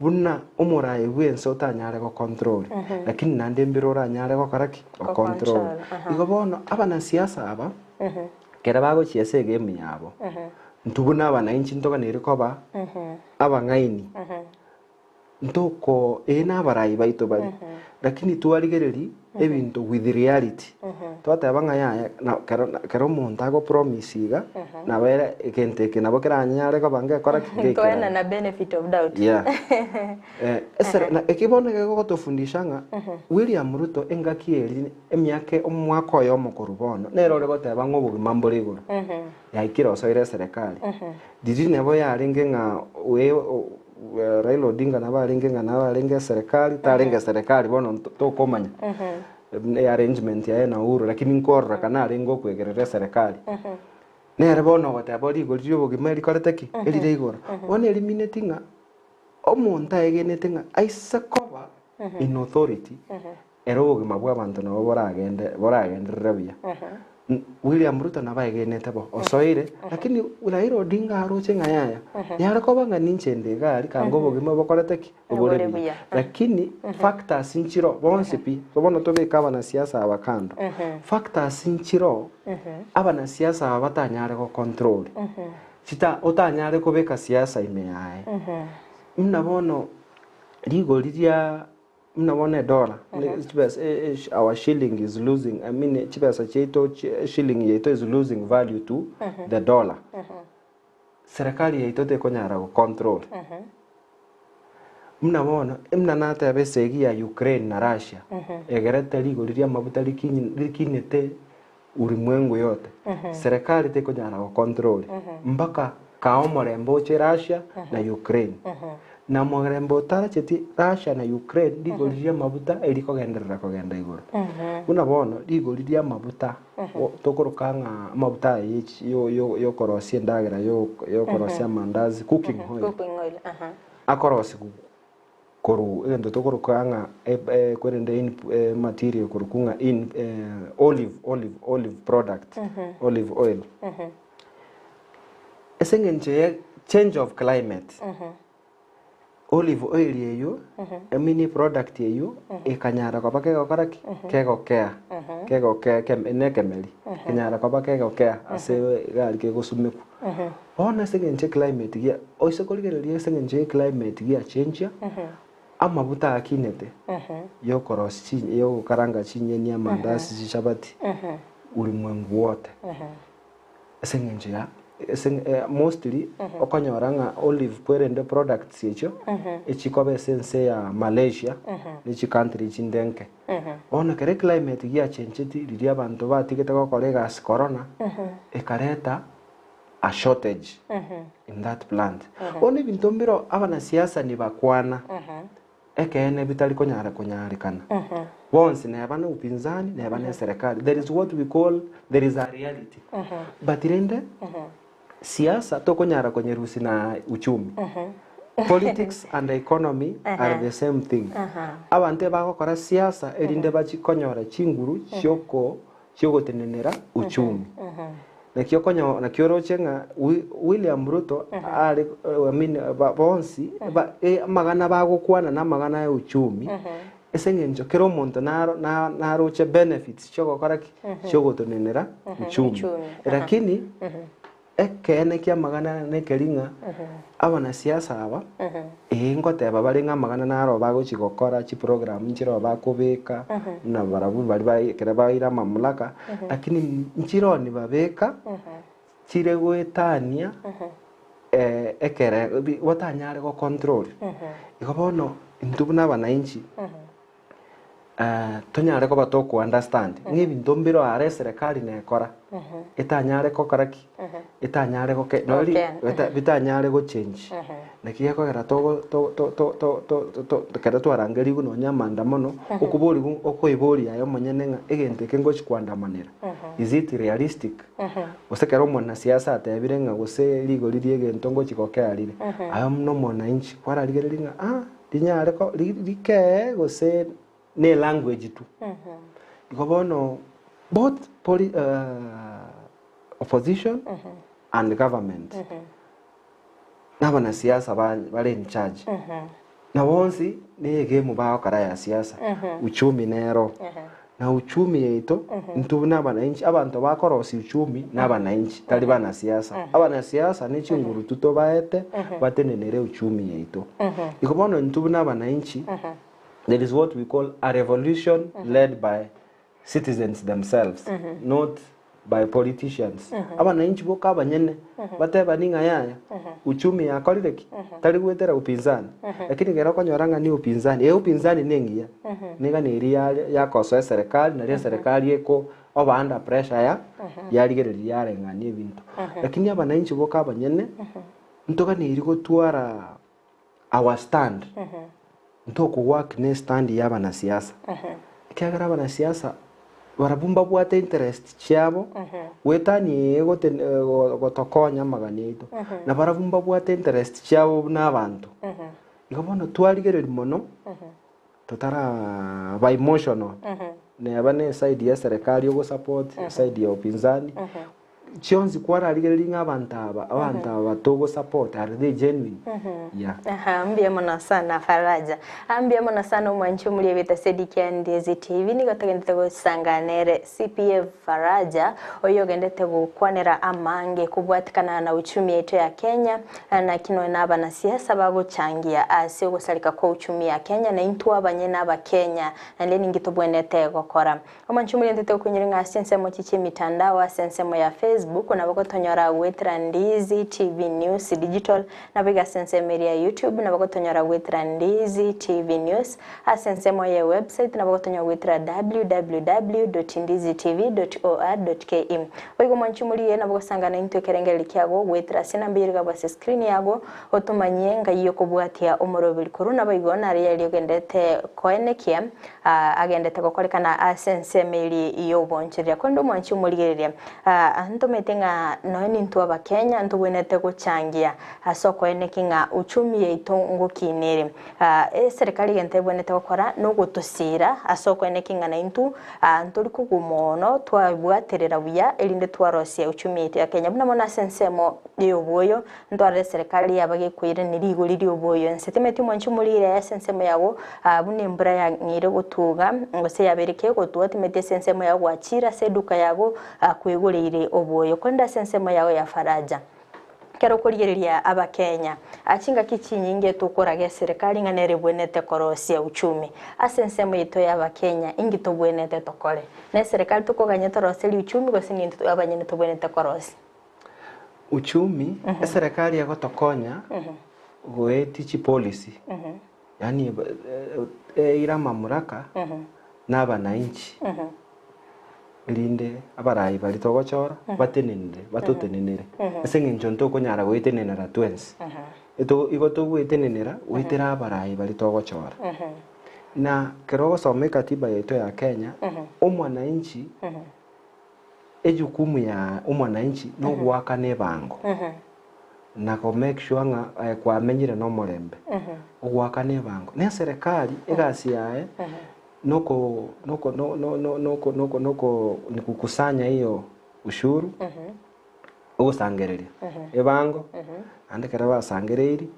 buna omorae bwense otanyare gocontrol lakini nande mbiro oranyare gokoraki control igo bono abana siasa aba kera bago chiese game yabo ntubuna abana inchi ntoganire koba abang'aini ntoko n'abarai baito bari lakini twarigereri ebintu with reality twateba ng'aya kero omonto ago promisiga nabere ekenteke nabo keranyare kobange kora kigeke twana na benefit of doubt esera na ekiboneke gotofundisha ng'a William Ruto engakieri emyake omwaka oyo omokorubono nerore goteba ng'obogima mbore igoro yaikira osoire serikali didi nebo yarenge ng'a Raila Odinga nabarenge serikali tarenge serikali bono tokomanya arrangement ya na Uhuru lakini nkorra kana arengo kwegerera serikali nere bono goteba rigori ry'obogima rikorete erire igoro bono eliminating omonto aegenete ng'a aise koba in authority ero obogima bwa abantu nabo boragenderera buya William Ruto nabaegenete bo osoire lakini Raila Odinga aroche ng'ayaya yare koba ng'a ninchende gari kango obogima bokorete obore buya lakini factors inchiro bonse pi bono tobeka abana siasa abakando factors inchiro abana siasa abatanyare go control sita otanyare kobeka siasa imeyae mna bono rigori rya mna bono dollar our shilling is losing chibesa cheto shilling yeto is losing value to the dollar serikali yeto te konyara go control mna bono mna nata besegi ya Ukraine na Russia egerete rigori rya mabuta likinete ulimwengu yote serikali te konyara go control mpaka kaomorembo che Russia na Ukraine na morembo tara cheti Russia na Ukraine rigori rya mabuta erikogenderera kogenda igoro una bono rigori rya mabuta tokorokanga mabuta yo korosia ndagera yo korosia mandazi cooking oil akorosi koru endo tokorokanga kwerende material korukunga in olive product olive oil esengenche change of climate olive oil yeyo mini product yeyo ekanyara koba kegokea nekemeli kanyara koba kegokea ase gari kegosumeku ona segenche climate gia oise koligereria segenche climate gia change amabuta akinete yo korosi yo karanga chinyeni amandasi chishabati ulimwengu wote segenche ya mostly okonyoranga olive kwerende products echo echikobe sense ya Malaysia nichi country chindenke ona kere climate gia change riri abantu batigete gokora gas corona ekareta a shortage in that plant oni bintu mbiro abana siasa ni bakwana ekene bitali konyarikana once neba na upinzani neba na serikali there is what we call there is a reality but irende siasa tokonyara kwenye rusi na uchumi politics and economy are the same thing abante bagokora siasa erinde bachikonyora chinguru cyoko tenenera uchumi nakyo konyo nakyoroche nga William Ruto ari bonsi magana bagokwana na magana ya uchumi esengenjo kero monto naroche benefits cyokora cyoko tenenera uchumi lakini ekene kia magana nekeringa abana siasa aba ngoteba baringa magana naro bagochigokora chi program nchiro bakobeka na barabu bari kera baira mamlaka lakini nchiro ni babeka chire gwetania ekere watanyare go control ikobono ntubuna bana inchi tonyare ko batoko understand ng'ebinto mbiro are serikali nekora etanyare kokoraki etanyare koke nori bitanyare go change nakiye kogera kera twarangeri guno nyamandamano okubori okoibori ayo monyene egente kengochi kwandamanira is it realistic osekera omwana siasa atebire nga gose ligoririe egento ngochi kokearire ayo no mwananchi kwararigereri nga dinyare ko like gose ne language tu ikobono both opposition and government n'abana siasa bari in charge na bonsi ne game bao kara ya siasa uchumi nero na uchumi yeito ntubuna abananchi abantu bakorosi uchumi n'abananchi tali bana siasa abana siasa ni chinguru tuto baete batenenere uchumi yeito ikobono ntubuna abananchi. There is what we call a revolution led by citizens themselves, not by politicians. Abananchi boka abanyene bateba ninga yaya uchumi yakorireki tari gwetera upinzani lakini gera konyoranga ni upinzani upinzani nengia niga ni ria yakoso serikali na ria serikali eko oba under pressure ya yarigereria yarengani ebintu lakini abananchi boka abanyene ntoka ni iri gotwara our stand ntoko work ne stand y'abana siasa kyagara abana siasa barabumba bwate interest cyabo wetani gotokonya maganito na barabumba bwate interest cyabo n'abantu ikabona twarigerera mono totara by emotional ne abane side ya serikali yo support side ya upinzani chionzi kwara aligereri nk'abantu aba togo support are they genuine ambia mona sana Faraja ambia mona sana umwanchi muri bita Kisii and Ndizi TV nigatagende gusanganere CPF Faraja oyo gendete gukwanera amange kubwatikana na uchumi yetu ya Kenya na kino n'abana siasa baguchangia ase gusalika ko uchumi ya Kenya na intu abanye n'aba Kenya nale ningitobwenete gukora umwanchi muri ndete kunyiringa sense mo chichi mitandao sense mo ya Facebook na bagotonyora wetira Ndizi TV News Digital na biga sense media YouTube na bagotonyora wetira Ndizi TV News asense mo ya website na bagotonyora wetira www.ndizitv.or.ke oigo manchumuri na bagosangana into kerengeli kyago wetira sinambirga base screen yago otumanyenga iyo kubwatia umurobiri koruna bayigona ari yali gendete koenekia agendete gokorekana asense media iyo bonchirya kondo manchumuri antometenga noeni ntu aba Kenya ntubwenete guchangia asoko enekinga uchumi yeito ngukinere serikali gentebwenete gukora no gutusira asoko enekinga na intu nturi kugumono twabwaterera buya elinde twarosia uchumi yeito ya Kenya buna mona sensemo yoboyo ntware serikali yabage kwire nirigo liri oboyo ensetemeti mwanchi mulire ya sensemo yawo bune mbura ya ngire gutuga ngose yabereke gutwati mete sensemo yawo achira seduka yawo kwegurire oboyo kwenda sensemo yawe ya Faraja kero kurigereria aba Kenya achinga kichinyinge tukorage serikali nganere bwenete korosia uchumi asensemo ito y'aba Kenya ingito bwenete tokore na serikali tukoganye toroseli uchumi gosingi abanyene tobwenete korosi uchumi serikali yagotokonya goetichi policy yani ira mamuraka n'abananchi linde abarayi bali togochora batenenere batutenenere esengencho ntoko nyara goitenenera twensi eto igoto goitenenera goitera abarayi bali togochora na kerogo some katiba yetu ya Kenya omwananchi ejukumu ya omwananchi no gwaka nebango na ko make sure nga kwa menyire no morembe ogwaka nebango ne serikali egasi yae noko nikukusanya hiyo ushuru ugusangereria ebango andekera basangereiri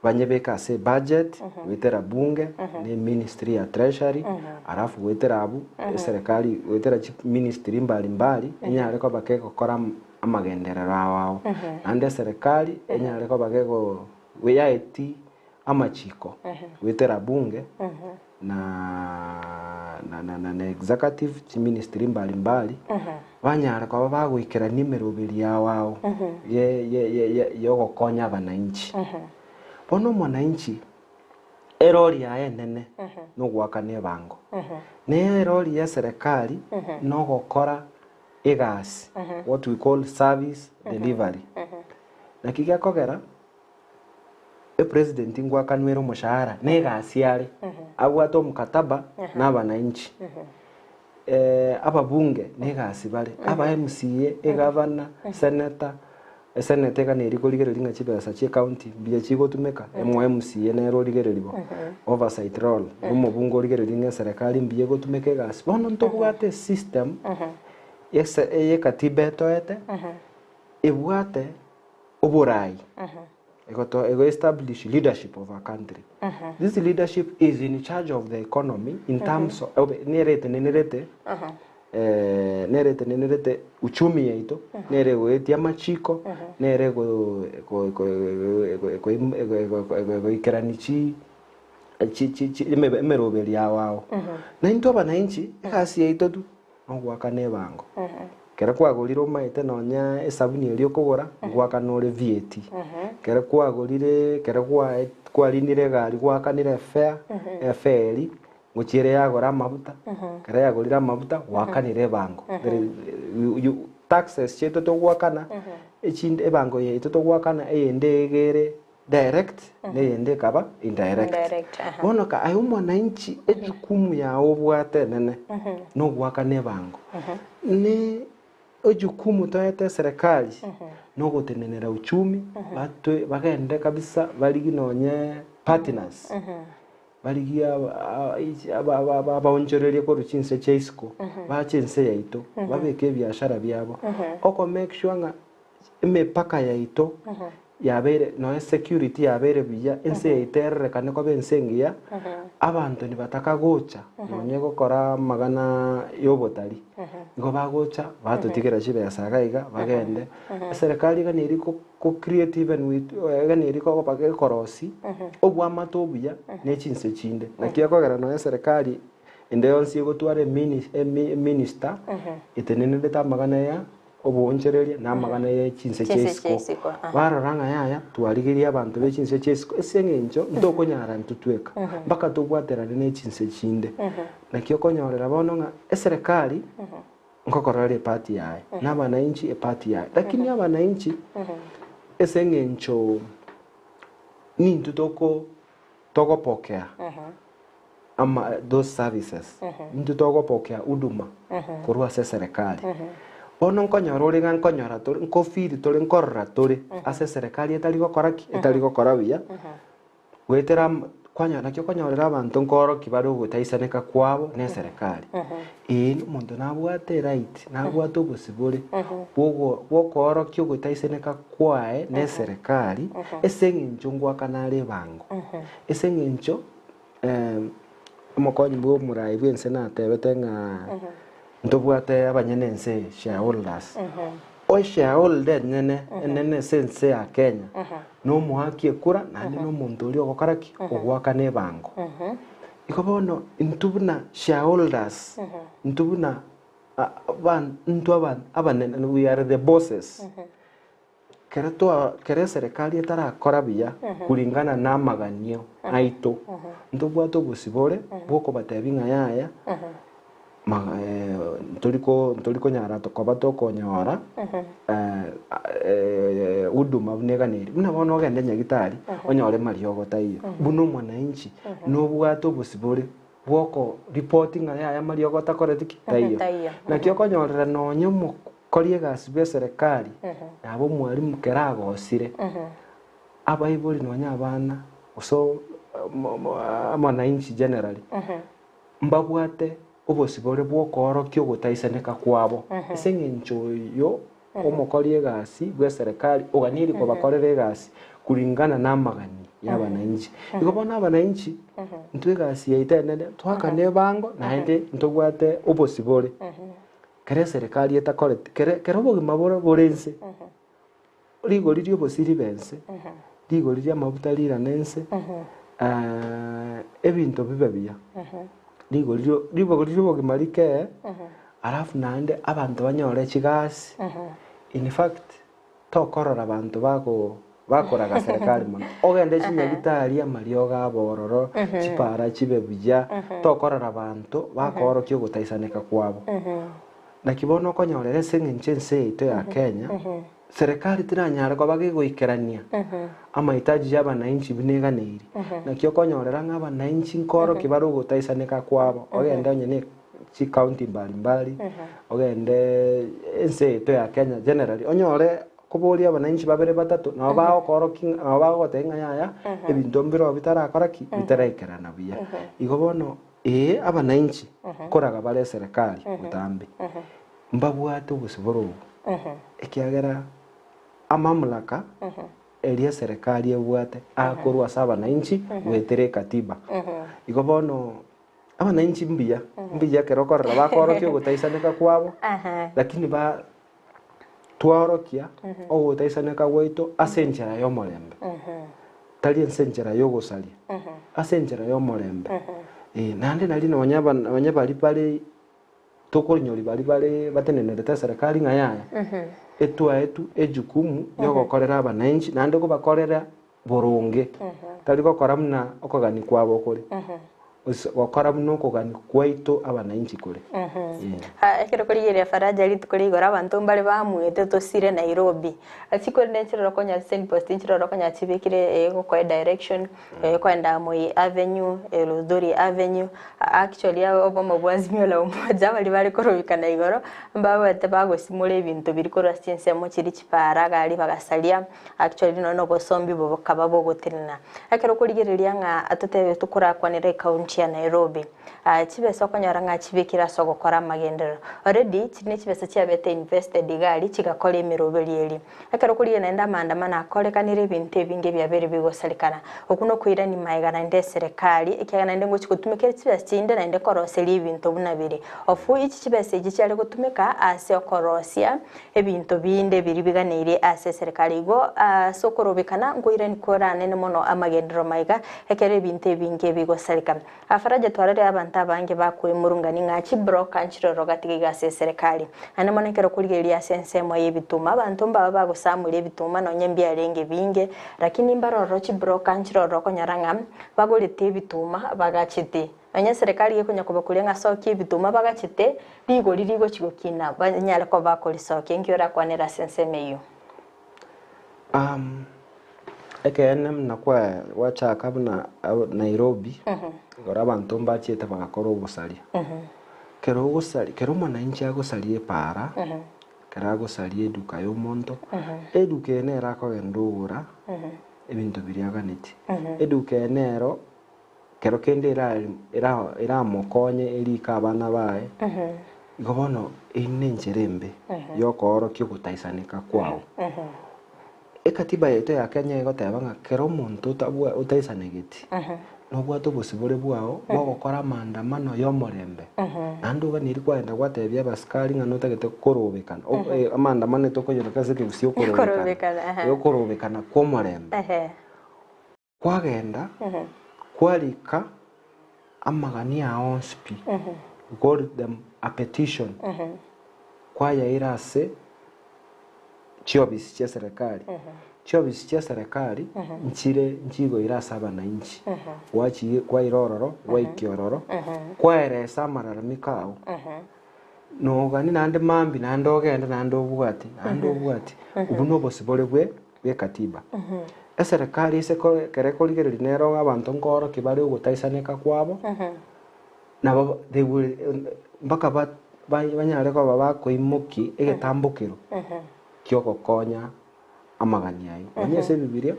banyebeka se budget wetera bunge ne ministry ya treasury arafu wetera abu serikali wetera ministry mbali enyare ko bakeko kora amagenderero awao ande serikali enyare ko bakeko weyaeti amachiko wetera bunge na executive ministry mbali banyara kwa bagwikira nimero bili yao ye yogokonya abananchi bono mwananchi erori ya enene no gwaka ne bango ne erori ya serikali no gukora igasi what we call service delivery na kiga kogera president ngwaka nwero mushahara ne igasi yari agwato mkataba na bananchi ababunge ne igasi bari aba MCA governor senator senate kana iri kurigereri nga chibesa chi county biye chigotumeka MCA na rorigereribo oversight role umubungo origereri nga serikali mbiye gotumeka gas bono ntobwate system ye katiba toete ebwate oburai ego establish leadership of a country this leadership is in charge of the economy in terms of nerete uchumi yaito nere goetia machiko nere go ikeranichi emeroberi yao na into bananchi kasi yaito tu ngwaka ne bango kera kwaguriro maite nonya esabuni eri okogora gwaka nore VAT kera kwagurire kera kwarinire gari gwakanire fare nguchire yagora amabuta kera yagurira amabuta wakanire bango taxes cheto to gwakana echinde bango ye to gwakana eyendegere direct neyende kaba indirect bono ka ayo mwananchi ejukumu ya obwate nene no gwakane bango ne ojukumu toyete serikali no gotenenera uchumi batwe bagende kabisa baligi nonye partners baligia abaonjererie ko ruchinse cheisco bachense yaito babeke biashara byabo oko make sure nga imepaka yaito yabere no security yabere biya ense iterre kane ko bensengia abantu ni bataka gocha nonye gukora magana yobotari ngo bagocha batutigera chibe yasagaiga bagende serikali ga niri ko creative and with ga niri ko bage korosi obwa matobuya ne chinse chinde na kiakogera no serikali inde yonsi gotware minister itenene beta magana ya obonchereria na magana ye chinse chesko baroranga yaya twarigiria abantu be chinse chesko esengenjo ndokonyara ntutweka mpaka tugwatera ne chinse chinde na kiokonyorera bono nga eserikali ngokorare party yae na bananchi e party yae lakini abananchi esengenjo ni ntutoko pokea ama those services ntutoko pokea huduma kurwa serikali bono nkonyora ga nkonyora to nkofiri to nkorra to ase serikali etari gokora biya wetera kwanyana kyo konyorera abantu nkoro kibaro gutaisaneka kwabo ne serikali muntu nabwate right nabwate obusibore bwokoro kyo gutaisaneka kwae ne serikali esenginjo ngwakanare bango esenginjo omokonyi bwo murai bwense natebete nga ntobwate abanyenense shareholders o shareholder nene sense ya Kenya no muhaki kura na no muntu uri ogokaraki ogwaka ne bango ikobono intubuna shareholders intubuna abanene we are the bosses kere serikali etarakora biya kulingana na maganio aito ntobwate obusibore bwoko batebinga yaya ntoliko nyara tokoba tokonyora huduma buneganiri muna bono gende nyagitari onyore mariogo taiyo buno mwananchi no bwato busibore bwoko reporting ya mariogo takoretiki taiyo na kyo konyorera nonyo mukorie gasibye serikali abo mwalimu kerago osire abaibuli nonya abana so mwananchi generally mbabwate obosibore bwokoro kyo gutaisaneka kwabo esengencho yo omokorie gasi bwa serikali oganiri ko bakorere gasi kulingana na magani y'abananchi igobona abananchi ntwe gasi yaitenene twakane bango naende ntogwate obosibore kere serikali etakorete kere obogima borense rigoririo bosiri bense rigoririo amabuta lira nense ebinto bibebia libo gimarike alafu naende abantu banyore chigasi in fact tokorora abantu bakoraga serikali mono ogende chinyagitari amarioga bororo chipara chibebuya tokorora abantu bakorokia gutaisaneka kwabo na kibono konyorere Ense ito ya Kenya serikali tiranyara kwa bagiguikerania amahitaji y'abananchi bineganiri na kyo konyorera ng'abananchi nkoro kibaro gutaisaneka kwabo ogende onyene chi county mbali ogende Ense ito ya Kenya generally onyore kuburia abananchi babere batatu na bagokoroki na bagotenga yaya ebintu mbiro bitarakoraki bitaraikirana biya igobono abananchi koraga bare serikali utambi mbabwate ubusiboro ekiagera amamlaka eria serikali ebwate akorwa saba na inchi wetere katiba igobono abananchi mbiya kerokorera bakorokio gutaisaneka kwabo lakini ba tworokia ogutaisaneka gwaito asenjera yo morembe tali ensenjera yo gosalia asenjera yo morembe nande nali no banyabali pale tokonyori bali batenenerete serikali ngayaya etu ejukumu yo gokorera abananchi nande ko bakorera boronge tali gokora muna okogani kwabo kuri wakora muno kugani kwaito abananchi kure ekero kurigeria Faraja ari tukurigora abantu mbali bamwete tosire Nairobi atiko nechiro konya send post nchiro konya chibikire gukwa direction kwenda Moi Avenue Eludori Avenue actually abo mabwazimyo la umoja bali korobikana igoro mbabo etabago simule ibintu biri ko rasiense mo chiri chipara gali bagasalia actually no gosombi bo kababo gotirina ekero kurigeria nga atotebe tukura kwanire county ya Nairobi chibeso konyora nga chibikira soko kora magendero already chine chibeso chiabete invested gali chigakora emiroberi eri akaro kuri nenda maandamana akorekanire bintu ebinge byabere bigosalikana okuno kwira ni maigana nde serikali ikigana nde ngochikutumikira chibeso chinde na nde koroseli ibintu bunabire ofu ichi chibeso gichale gutumika ase okorosia ebintu binde biri biganire ase serikali go sokorobikana ngoira ni korane ne mono amagendero maiga ekere bintu ebinge bigosalikana Faraja twarere abantu abange bakwe murungani ngachi broker nchiroro gatiga se serikali ane monekero kurigeria sense mo yebituma abantu mbaba bagusamura ebituma no nyembi arenge binge lakini mbaroro chi broker nchiroro konyaranga bagolete ebituma bagachite anya serikali yekunya kubakulenga soki ebituma bagachite ligo chigokina banyala ko bakoli soki ngiora kwanera sense meyo ekenem na kwa wacha kabna Nairobi gora abantu mbachete bagakora ubusalia kero ubusalia kero mwananchi agosalie para kera agosalie eduka y'omonto eduka enera ko endura ebintu biriaganiti eduka enero kero kende era mokonye erika abana bae igobono inencherembe yokoro kyo gutaisanika kwao ekatiba yetu ya Kenya igotebanga kero omonto utaisanegeti nobwato busibore bwao bagokora maandamano yo morembe anduga niri kwenda gwatebya baskari ngano tagete korobekana maandamano tokoyoroka se Gusii korobekana kwa morembe kwagenda kwalika amagani a onspi got them a petition kwa yairase chiobisi cha serikali chiobisi cha serikali nchigo irasa abananchi wachi kwa irororo waikiororo kwa eresa mararamikao no gani nande mambi nande ogenda nande obwati ubuno bosibole bwe katiba serikali ise kere koligereri nero abantu nkoro kibari ugutaisaneka kwabo na they will mbaka banyare ko bakoimuki egetambukiro kyoko konya amagani ayi onyese bibiria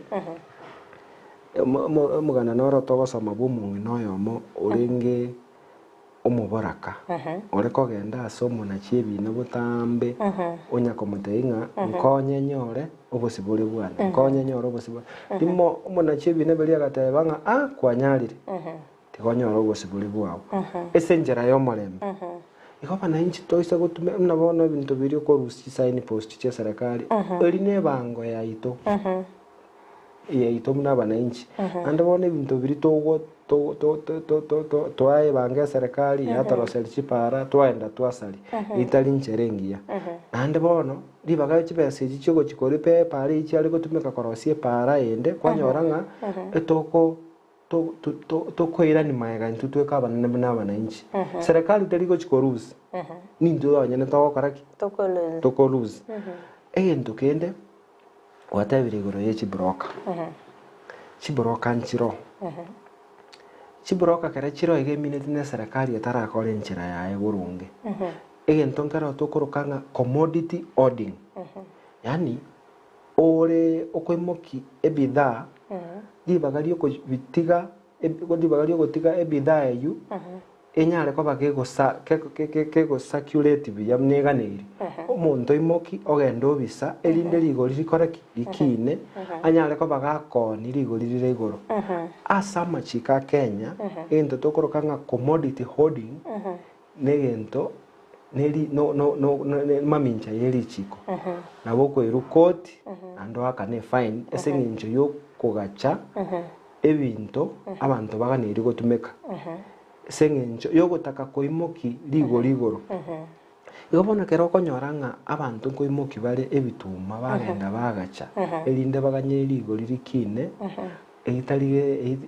mugana noro togosoma bumu noyomo urenge omuboraka ore kogenda asomo na chiebine butambe onya komuteinga nkonye nyore obosibore bwana nkonye nyore obosibore dimo omona chiebine belia gatebanga kwanyarire tikonyora obosibore bwao esenjera yo morembe ikopa na inchi toisa gutume mnabona ibintu biri ko rusi sign post cha serikali eri ne bango ya ito itomuna bananchi ande bone bintu biri togo twae bange serikali yatoroselichi para twaenda twasali itali ncherengia ande bono libaga chibese chigo chikori pe pari ichi ari gotumeka korosie para ende kwanyoranga etoko tokoira ni maega ntutweka abanene n'abananchi serikali teligo chikoruzi nindu abanyene tokoraki tokoluzi egento kende watabire igoro ye chibroka chibroka nchiro chibroka kare chiro egemine tine serikali etarakora enchira yae burunge egento nkero tokorokanga commodity hoarding yani ore okoimoki ebidha dibagario ko bitiga dibagario gotiga ebidha eyu enyare ko bagego kego circulate biyamneganiri omuntu imoki ogendo bisa elinde ligo lirikora ikine anyare ko bagakoni ligo lirire igoro asa machika Kenya ento tokorokanga commodity hoarding negento neri no mamincha yeri chiko naboko irukoti ando akane fine esengincho yo kogacha ebinto abantu baganiri gotumeka sengencho yo gotaka koimoki ligoro igobona kero konyoranga abantu koimoki bale ebituma bagenda bagacha elinde baganye ligo lirikine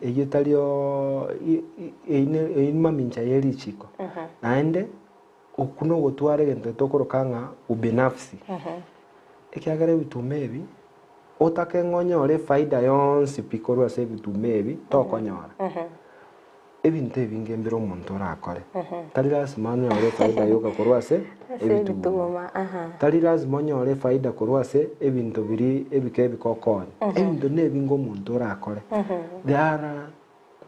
eyitalio mamincha yeri chiko naende okuno gotware gento tokorokanga ubinafsi ekiagere bitumebi otakengonyore faida yonsi pikorwa se bitumebi tokonyora ebintu ebingembero omuntu orakore tari lazima onyore faida yoka korwa se ebituma tari lazima onyore faida korwa se ebintu biri ebikokoni ebintu nebingo omuntu orakore there are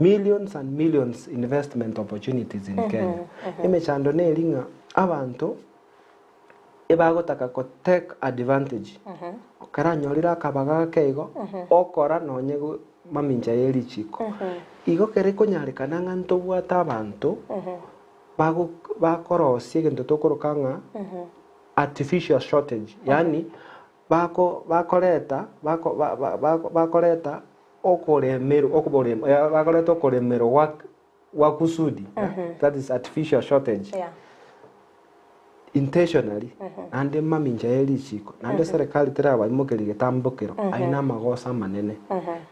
millions and millions investment opportunities in Kenya emechando neringa abantu ebagotaka ko take advantage karanyorira kabaga keigo okora nonyego maminja yeri chiko igo kere konyarikana nganto bwata abantu bakorosie gento tokorokanga artificial shortage yani bakoreta okoremero wakusudi that is artificial shortage intentionally ande maminja yeri chiko ande serikali terawa imokeri getambokero aina magosa manene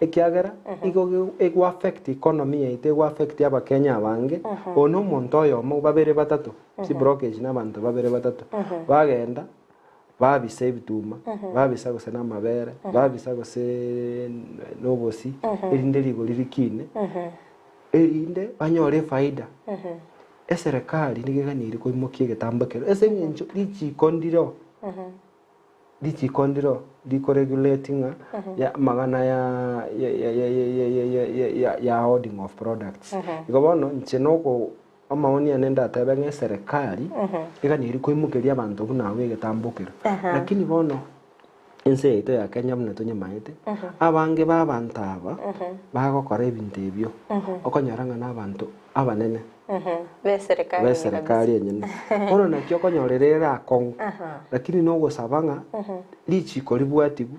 ekiagera ego affect economy ite ego affect aba Kenya bange ono monto yo mo babere batatu si brokerage n'abantu babere batatu bagenda babise bituma babisa gose n'amabere babisa gose nobosi erinde ligo lirikine erinde banyore faida eserikali nigeganire ko imokie getambokero esengencho lichikondiro regulating ya magana ya hoarding of products igobono nchenoko amaoni anenda tabenge serikali iganire ko imokeria abantu bunawe getambokero lakini bono ense ito ya Kenya muna tonye maite abange babantaba bagokora ebintu ebyo okonyoranga n'abantu abanene be serikali yenyene ono nakyo konyorerera akong lakini nogo sabanga lichiko libwatibu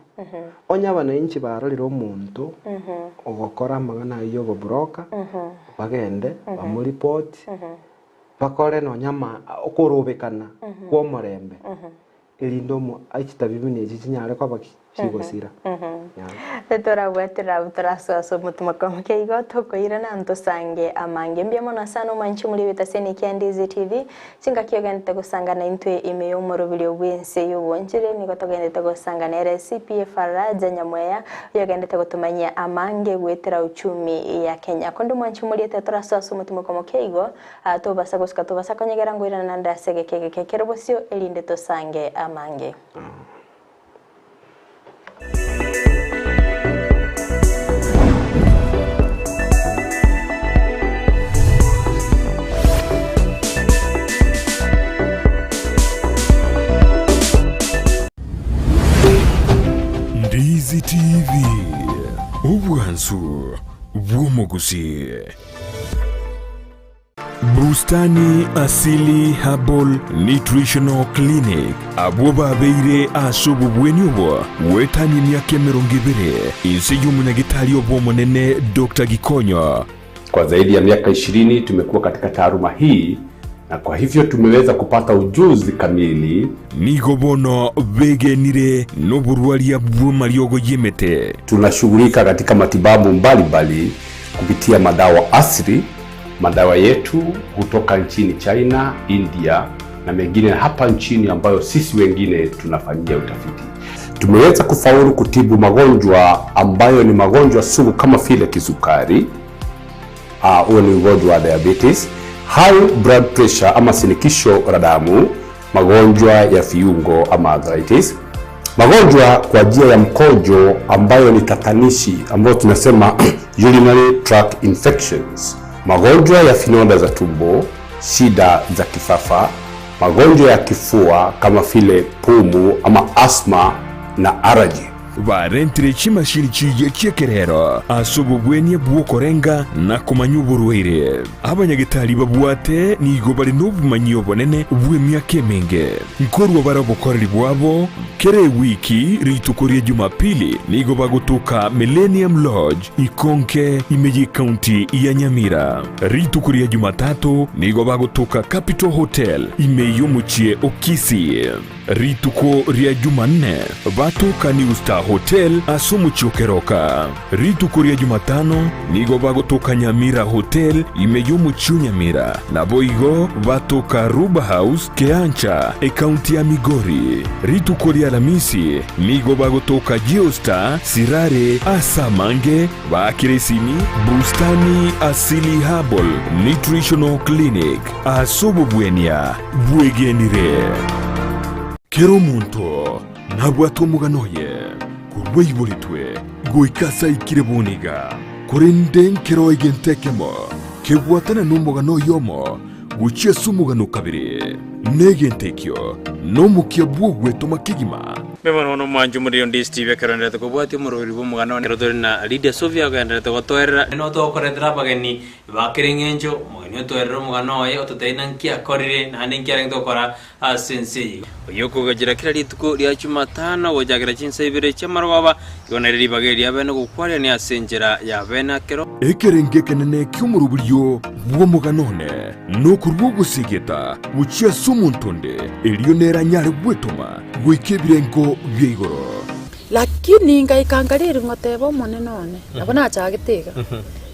onya abananchi barorero omuntu ogokora magana yo broker bagende bamureport bakore nonyama okorobekana kwa murembe elindomo aichitabibune echinyare kwa baki chigosira Tetora wetera utraso aso mutumako keigo tokoira na ntosange amange mbiamona sana manchi muri bitaseni Ndizi TV singa kiyogende gusangana intwe imeyo morobili obwense yobonjire niko togende gusangana recipe Faraja Nyamweya yogende gutumanya amange gwetera uchumi ya Kenya kondo manchi muri tetora aso mutumako keigo atobasa guska tobasa konyegera ngoira nanda sege keke Kerubo sio elinde tosange amange Ndizi TV obwansu bw'omu Gusii Bustani Asili Herbal Nutritional Clinic abo babeire asubu bwenyobo wetani myaka 20 Ense y'umunyagitari obomonene Dr. Gikonyo. Kwa zaidi ya miaka 20 tumekuwa katika taaluma hii, na kwa hivyo tumeweza kupata ujuzi kamili. Nigobono begenire n'oburwaria bw'amariogo yemete. Tunashughulika katika matibabu mbalimbali kupitia madawa asili. Madawa yetu kutoka nchini China, India na mengine hapa nchini ambayo sisi wengine tunafanyia utafiti. Tumeweza kufaulu kutibu magonjwa ambayo ni magonjwa sugu kama vile kisukari, huo ni ugonjwa wa diabetes, high blood pressure ama sinikisho la damu, magonjwa ya viungo ama arthritis, magonjwa kwa njia ya mkojo ambayo ni tatanishi ambayo tunasema urinary tract infections, magonjwa ya finonda za tumbo, shida za kifafa, magonjwa ya kifua kama vile pumu ama asthma na allergy. Barentire chimashini chiye chekerero asubu bwenye bwokorenga na kumanyuburwire abanyagitari babwate nigo bari n'obumanyi obonene bw'emyaka emenge nkorwa barabokoreri bwabo kere wiki ritukuria Jumapili nigo bagutuka Millennium Lodge Ikonke Imeji County ya Nyamira. Ritukuria Jumatatu nigo bagutuka Capital Hotel Imeyo muchie Kisii. Rituko ria Jumanne batuka New Star Hotel asumu chokeroka. Rituko ria Jumatano nigo bagutuka Nyamira Hotel Imeyo muchio Nyamira. Na boigo batuka Ruba House Keancha County ya Migori. Rituko ria Alhamisi nigo bagutuka Geostar Sirare Asamange bakiresini Bustani Asili Herbal Nutritional Clinic asubu bwenia bwegenire. Kero muntu nabwato muganoye kurweiburitwe goikasa ikirebuniga kurinde kero igentekemo kebwatana n'umugano yomo guchie sumugano kabiri negentekyo no mukiabwo gwetoma kigima. Memo no manju muri Ndizi TV karandira to kubwati mururi bumugano ne na Lydia Sofia gandira to toera no to koredra bageni bakirengenjo mugani toera mugano ye ototeina nkia korire na ninkia rento kora asense yoko gagira kira lituko lya Jumatano wojagira chinse ibire chamarwaba yonereri bageri abene gukwaria ni asenjera ya bena kero ekerenge kenene kyumuruburyo bw'omuganone no kurwogusigeta buchia sumuntonde elionera nyare bwetoma gwikebirengo byigoro lakini ngaikangarira ngoteba monenone abona achagitega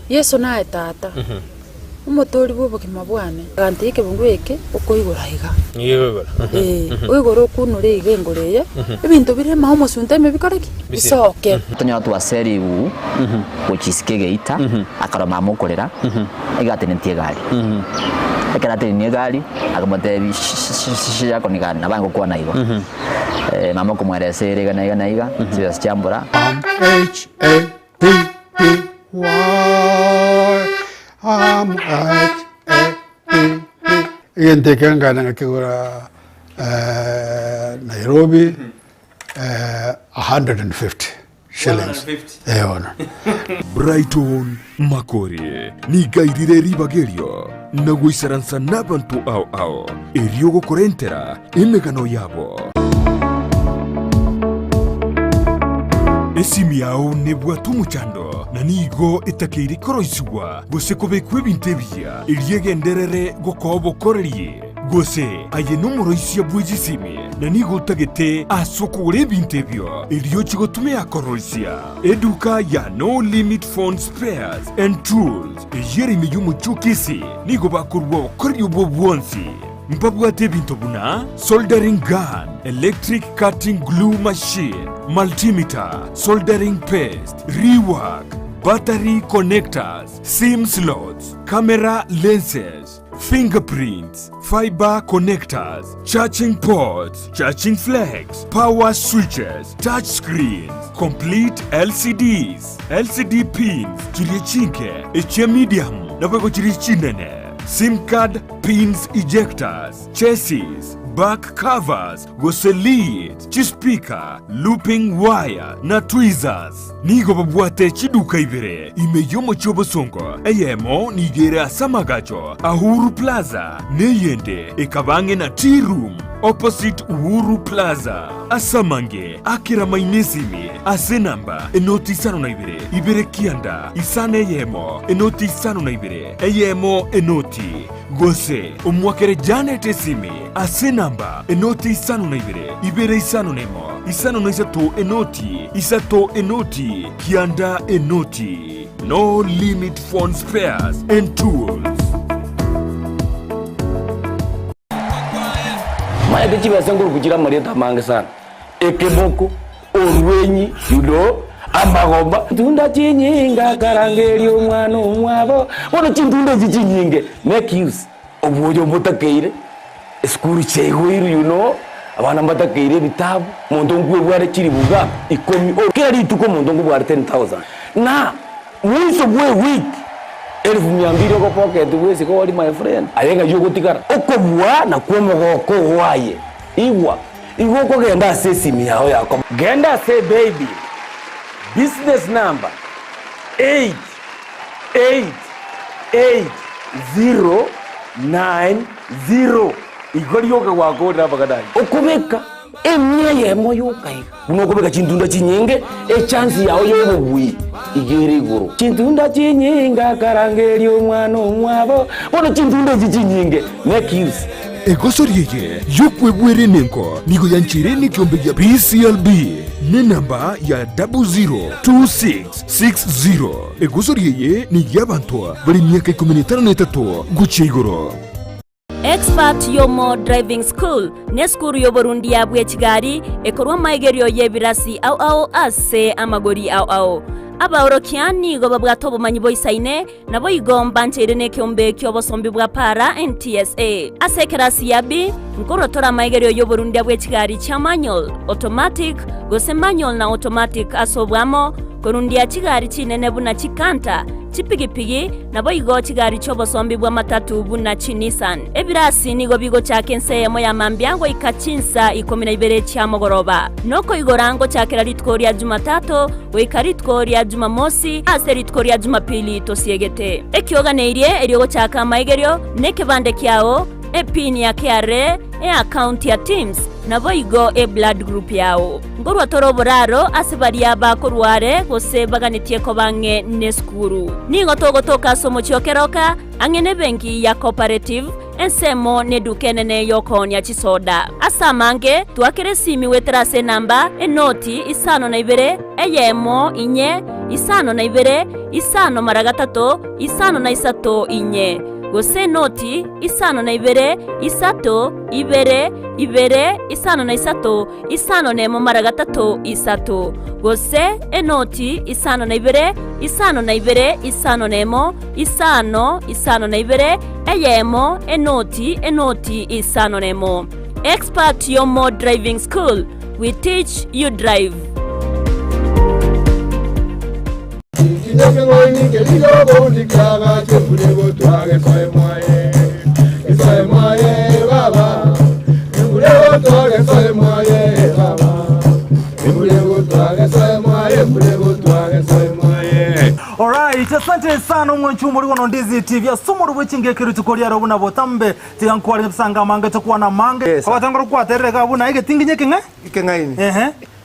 Yesu nae tata umutori bw'ubugima bwane gantike bungweke ukoigura higa yego uigoro kunure igengoreye ibintu bire maho musunte mebikoreki bisoke tonya tu aseri u kuchisikege ita akaroma mukorera igatene ntiegari ekarate ni gari akamote shisha konika nabango kwa naigo mama kumwerese rega naiga sio chambura Yentekanga na kigura Nairobi 150 shillings. Eona. Brighton Makori ni gairire ribagerio na guisaransa nabantu ao eriogo korentera emegano yabo. Esimi yao nebwatu muchando na nigo etakeiri koroisugwa gose kobekwe bintebia eriegenderere gokobo koreriye gose aye numero isia bwijisimi na nigo tagete asokore bintebio erio chigotume akoroisia eduka ya No Limit Phone Spares and Tools ejeri miyumu chukisi nigo bakurwo koryo bobwonsi mpabwate binto buna soldering gun, electric cutting glue machine, multimeter, soldering paste, rework, battery connectors, SIM slots, camera lenses, fingerprints, fiber connectors, charging ports, charging flags, power switches, touch screens, complete LCDs, LCD pins, chiri chinke, eche medium, na wego chiri chinene. SIM card pins ejectors, chassis, back covers, leads, chispika, looping wire na tweezers. Nigo babwate chiduka ibere imeyomo chobo songo eyemo nigera samagacho Ahuru Plaza neyende ekabange na tea room opposite Uhuru Plaza asamange akira mainesimi asenamba enoti sano na ibere kianda isane yemo enoti sano na eyemo enoti gose umwakere Janet esimi asenamba enoti sano na ibere isano nemo isano na isato enoti kianda enoti. No limit phone spares and tools. Maya de chiba sangoro kugira mareta mange sana. Ekeboko orwenyi yudo amagomba tunda chinyinga karangeri omwana omwabo ono chintunda chinyinge make use obuyo mutakeire skuru chegwiru abana mbatakeire bitabu muntu ngwe bware chiri buga ikomi okeri tuko muntu ngwe bware 10,000 na mwiso bwe week 1200 ko pocket wese ko wali my friend ayenga yugo tikara okobwa na kwomogoko waye igwa ko genda sesimi yao yako genda say baby business number 888090 igoriyoka wakoda bagadani okubeka emye yemo yokai unokubeka chintunda chinyenge chance yao yobubwi igere iguru chintunda chinyinga karangeri omwana omwabo ono chintunda chinyinge make use egosoriye yokwebwere nenko nigo yanchire ni kyombe ya PCLB ne namba ya 002660 egosoriye ni yabantu bari myaka 13 guchigoro. Expert Yomo Driving School ne skuru yo Burundi ya bwe Kigali ekorwa maigerio yebirasi au ase amagori au abaorokiani go babwato bumanyi boisaine nabo igomba nchere ne kyombe kyobosombi bwa para NTSA asekerasi yabi nkorotora maigerio yo Burundi ya bwe Kigali cha manual automatic gose manual na automatic asobwamo Burundi ya Kigali cinene buna chikanta chipigipigi nabo igo Kigali cyobosombi bwa matatu buna Nissan ebirasi nigo bigo cha Ense ya mambyango ikachinsa ikomina ibere cha mogoroba noko igorango chakera litkoria Jumatatu wekaritkoria Jumamosi aseritkoria Jumapili tosiegete ekioganeirie eriogo chaka maigerio nekebande kyao epini ya KRA account ya Teams nabo igo blood group yao ngorwa toroboraro asibaria bakorware gose baganitie ko bange neskuru ningo togotoka somo chiokeroka angene benki ya cooperative ensemo nedukenene yokonya chisoda asamange twakere simi weterase namba enoti isano na ibere eyemo inye isano na ibere isano maragatatu isano na isato inye gose noti isano na ibere isato ibere isano na isato isano nemo maragatatu isato gose enoti isano na ibere isano nemo isano na ibere eyemo enoti isano nemo. Expert Yomo Driving School, we teach you drive. Alright, asante sana mwanchu muri wono Ndizi TV asumuru bwichinge kirutu kolia robuna botambe tiyankwali nsanga mange tokuwa na mange abatangoro kwatereka buna ige tinginye kingaini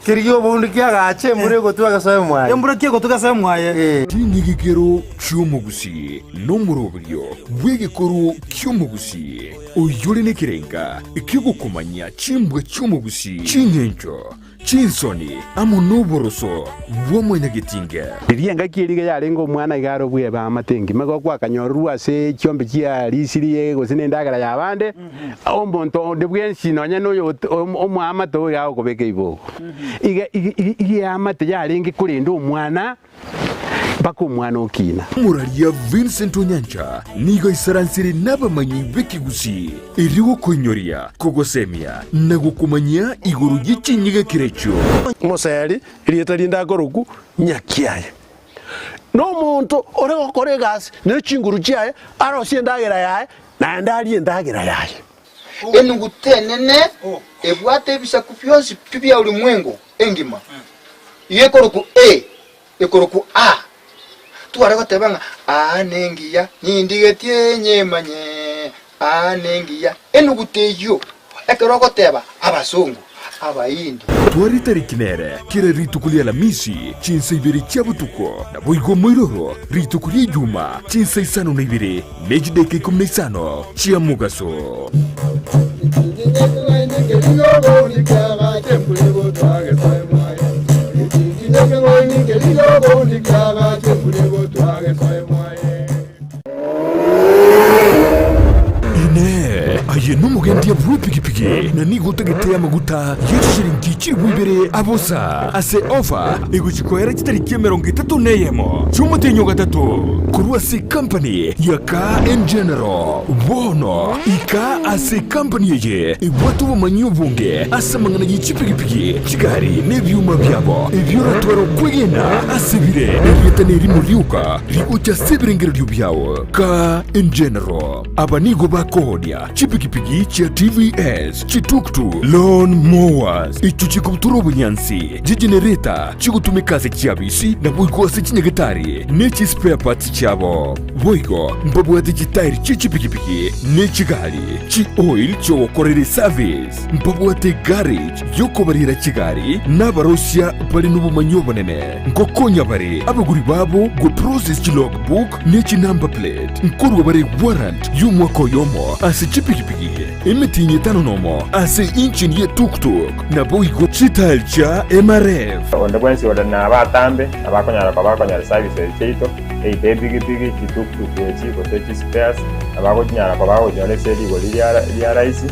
kiriyo bundi kyagache muri gotwaga sayo mwaye embura kigo tugasayo mwaye tingigikero cy'umugusi no murobyo bwegekoro cy'umugusi uyure nekirenga ikigukomanya chimbwe cy'umugusi chinyencho chinsoni amunoboroso bwomwenyagitinga rienga kiriga yarengo mwana igaro bwe ba matengi mago kwa kanyoru ase cyombe kia risiriye gosine ndagara yabande ombonto debwensi nonya no omwama to yawo kobeke ibo iga amate yarenge kurenda omwana bako mwana okina muraria Vincent Onyancha nigo isaransiri nabamanyi bekigusi iriwo konyoria kogosemia nagukumanya iguru y'ichinyiga kirecho moseri irieta linda goroku nyakiaye no muntu ore gukore gas ne chinguru chiaye arosie ndagera yaye na ndari ndagera yaye enugutenene ebwate bisaku byose bibya ulimwengu engima yekoroku ekoroku tuwara gotebanga nengiya nyindigetie nyemanye nengiya enuguteyo ekero goteba abasungu abayindi twari tariki nere kira ritukulia la misi chinsa ibiri chabutuko na boigo moiroro ritukulia juma chinsa isano na ibiri nejideke 15 chia mugaso aye numugendia bru pikipiki na nigo tegetea maguta yeshiringi chibwibere abosa ase offer iguchikoera chitariki 30 neyemo chumutenyo gatatu kurua si company ya Car and General bono ika ase company ye ibwatu bumanyu bunge asa mangana yichipikipiki chigari nebyuma byabo ebyora twaro kwegena asibire ebyetaneri muliuka rigucha sibirengero byabo Car and General abanigo bakodia chipikipiki cha TVS chituktu lawn mowers ichuchiko mturo bunyansi jigenerator chigutumikaze chabisi na buigose chinyagetari nechi spare parts chabo boigo mbabu digitaire chichipikipiki nechigali chi oil cho korere service mbabu garage yoko barira chigari nabarosia bali nubumanyo banene ngokonya bari abaguri babo go process logbook nechi number plate nkorwa bari warrant yumwako yomo ase chipikipiki imitinye tano nomo ase engine ye tuk-tuk na boigo chital cha MRF onde bwensi wadana abatambe abakonyara services cheito pigipigi chituk-tuk echi kotechi spares abakonyara nyore seli golia raisi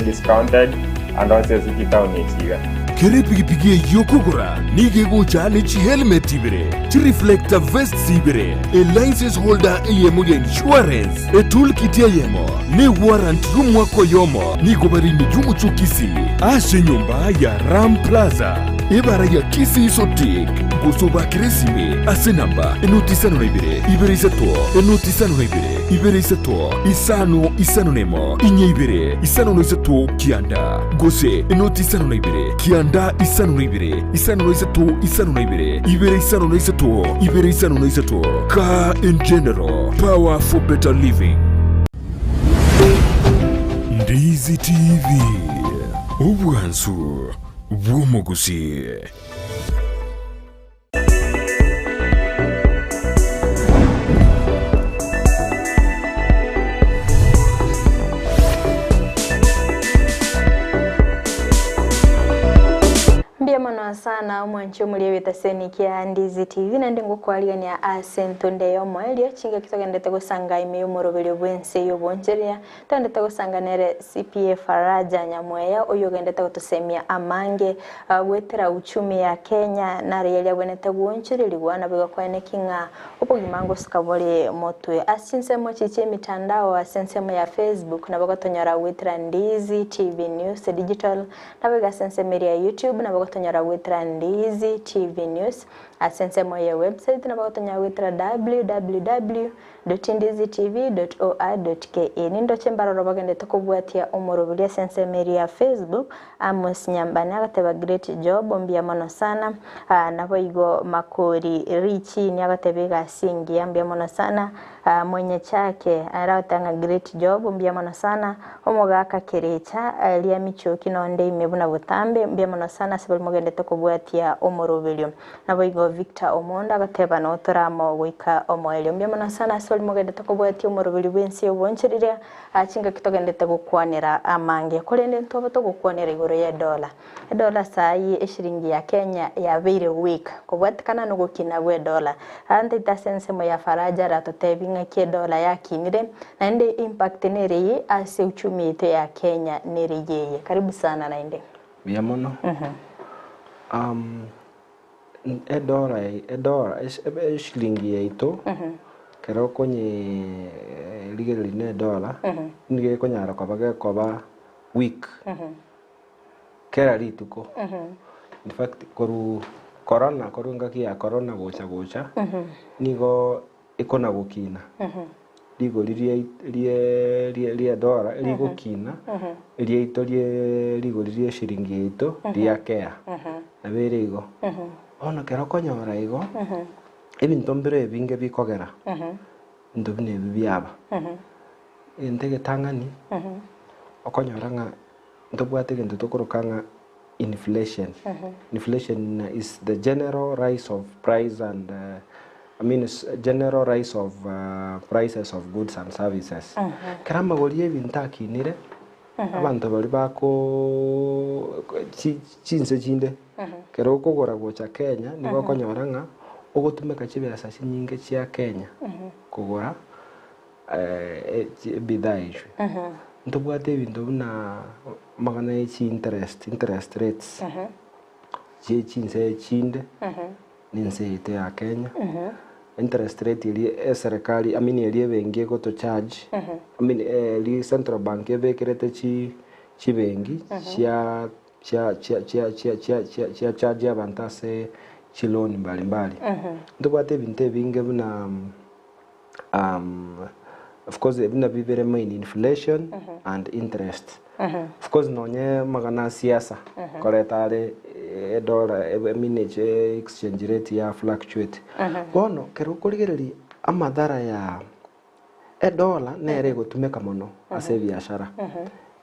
discounted and also town echiga kere pigipigi yokugura nige gocha ne chi helmet ibere chi reflector vest sibere a license holder yemo ya insurance a toolkit yemo ne warrant yumwako yomo nigo bari ni jumu chukisi ase nyumba ya Ram Plaza ibara ya Kisii sotik gosoba kresime ase namba enotisano na ibere isato enotisano na ibere isato isano nemo inye ibere isano no isato kianda gose enotisano na ibere kianda isano na ibere isano no isato isano na ibere isano no isato isano no isato Car and General power for better living. Ndizi TV ubwansu bw'umuguzi. Mbiamano sana mwancho mulie bitaseni kia Ndizi TV na ndingo kwaliga ni asento ndeyo mwelio chinga kitogendete gusanga ime umorobeli bwense yoboncheria tondete gusanga nere CPA Faraja Nyamweya oyogendete gutusemia amange gwetera uchumi ya Kenya nare yali abonete gwonchereri gwana bigakwene kinga upogimango skabole motwe asinsemo chiche mitandao asensemo ya Facebook na bagotonyara gwetera Ndizi TV News Digital na bigasensemo ya YouTube na bagotonyara gwetera Ndizi TV News asensemo ya website na bagotonyara gwetera www.ndizitv.or.ke nindo chembaroro bagendete kubwatia umorobulia sensemo ya Facebook Amos Nyambani agateba great job ombia mono sana nabo igo makori richi ni agatebega singi ambia mono sana mwenye chake aratanga great job ombia mono sana omogaka kerecha lia michoki nonde imebuna butambe ombia mono sana sibali mogendete kubwatia umorobulia nabo igo Victor Omonda agateba no toramo goika omoelio ombia mono sana sibali mogendete kubwatia umorobulia bwensi oboncherire achinga kitogendete gukwanira amange kolende ntobo to gukwanira igoro ya dola sai eshiringi ya Kenya ya very week kubwatikana no gukina bwe dola ande itasense ya Faraja ratotebinga ke dola yakinire na inde impact nereye ase uchumi yetu ya Kenya nereye karibu sana na inde biamono dola eshiringi yetu kero konye ligeri ne dola nige konyara koba week kera rituko in fact corona korunga kia corona gocha nigo ikona gukina ligo lirie dola ligo kina lirie ito lirie shilingi ito liakea abere igo ono kero konyora igo ebinto mbere binge bikogera ndo bine bibyaba entege tangani okonyora nga ndobwate gento tokorokanga inflation. Inflation is the general rise of price and general rise of prices of goods and services. Karama golie bintaki nire abantu bali bako chinse chinde kero kugora gocha Kenya nigo konyoranga ogotumeka chibesa nyinge chia Kenya kugora bidhaa ishu ntobwate bintu buna magana interest rates chinse chinde ninse ite ya Kenya interest rate ili serikali ili bengi go to charge ili central bank ebekirete chi bengi chia charge abantase chi loan mbalimbali ndobwate binte binge buna of course bina bibere main inflation and interest of course nonye magana siasa koretare dollar exchange rate ya fluctuate bono kero kurigereri amadhara ya dollar nere gutumeka muno ase biashara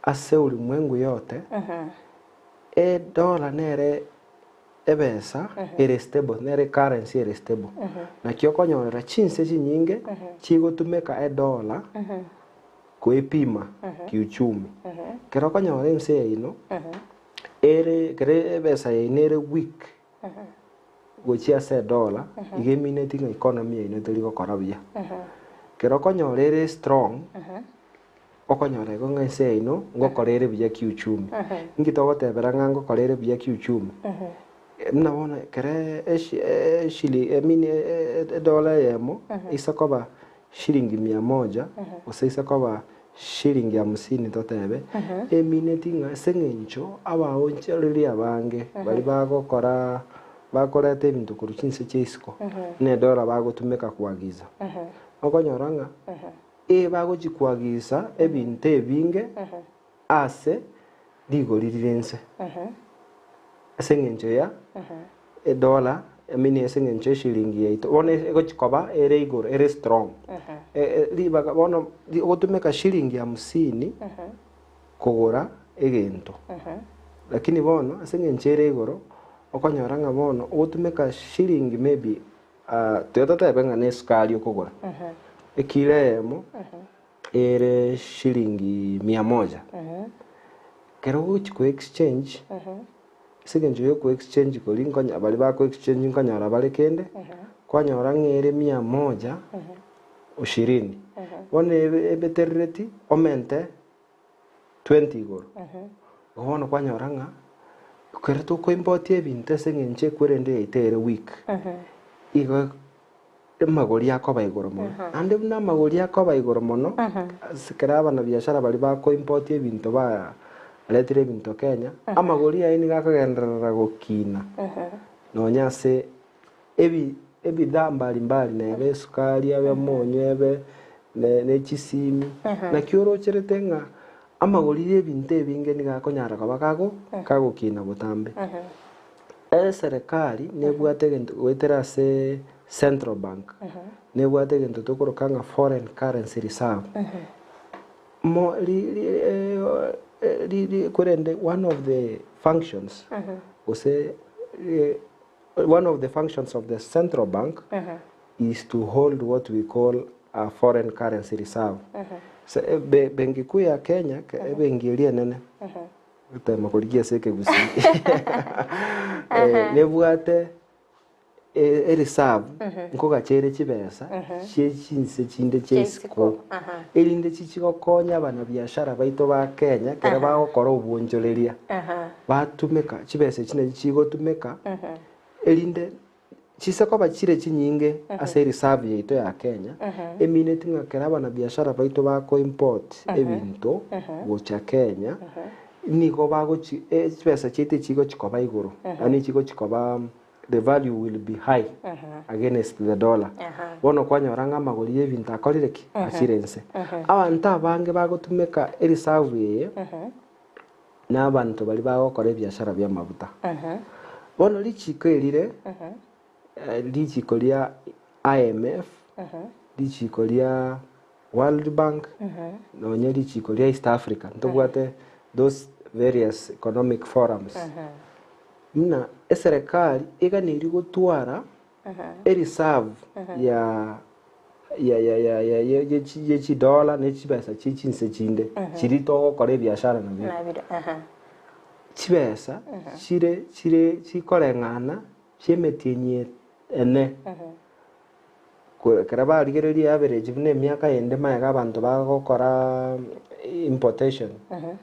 ase ulimwengu yote dollar nere ebesa ere stable nere currency ere stable na kyo konyorera chinse chinyinge chigotumeka dollar kuipima kiuchumi kero konyora ense ino ere kere ebesa ere weak gochia se dollar igeminating economy ino terigo korabia kero konyora ere strong okonyora go ense ino ngokorere bya kiuchumi ngitogotebera ngango korere bya kiuchumi mnaona kere dola yemo isakoba shilingi 100 usaisakaba shilingi 50 totebe eminetinga sengencho abaonchereri abange bali bagokora bakorete ibintu kuruchinse chisiko ne dola bagotumeka kuagiza okonyoranga bagochikwagiza ebintu ebinge ase ligorirense sengencho ya dola sengencho shilingi yaito one gochikoba ere igoro ere strong libaga bono gotumeka shilingi 50 kugura egento lakini bono sengencho ere igoro okonyoranga bono gotumeka shilingi maybe toyota benga ne sukali okugura ekiremo ere shilingi 100 kero gochiko exchange sigenjo yo ku exchange ko linkonya bali ba ku exchange nkanyara bale kende kwanyora ngere 120 one ebeterreti omente 20 goro ono kwanyora nga kereto ko import ebinte sengenche kwerende itere week igo magori yakoba igoro mono ande na magori yakoba igoro mono sikaraba na biashara bali ba ko import ebinto ba letre binto Kenya amagori aini gakagenderera gukina nonya se ebi dambali mbali nebe sukari abe monyo ebe ne chisimi na kioro cheretenga amagori ebinto ebinge ni gakonyara kabakago kagukina butambe serikali nebwate gento wetera se central bank nebwate gento tokorokanga foreign currency reserve one of the functions one of the functions of the central bank is to hold what we call a foreign currency reserve. So benki kuu ya Kenya benki ile nene utema kuligia seke Gusii nebwate reserve nkoga chere chibesa chinse chinde chesiko elinde chichiko konya bana biashara baito ba Kenya kera bagokora ubunjoleria batumeka chibesa chine chigotumeka elinde chisako bachire chinyinge ase reserve yeito ya Kenya eminetinga kera bana biashara baito bako import ebinto gocha Kenya niko bago chibesa chite chigo chikoba iguru ani chigo chikoba the value will be high against the dollar. Bono kwanyoranga amagori ebintu akorire ki achirense. Abantu abange bagotumeka reserve ye n'abantu bali bagokora ebiashara bya mabuta. Bono lichiko elire lichiko lya IMF, lichiko lya World Bank, nonye lichiko lya East Africa. Ntobwate those various economic forums. Mna eserikali iganiri gutwara reserve ya dola n'ekibesa cy'inse kinde kiri to gukora ebiashara nabyo. Kibesa kire kikorengana cyemetinye ene karaba rigereria average bune myaka yende mayaga abantu bagokora importation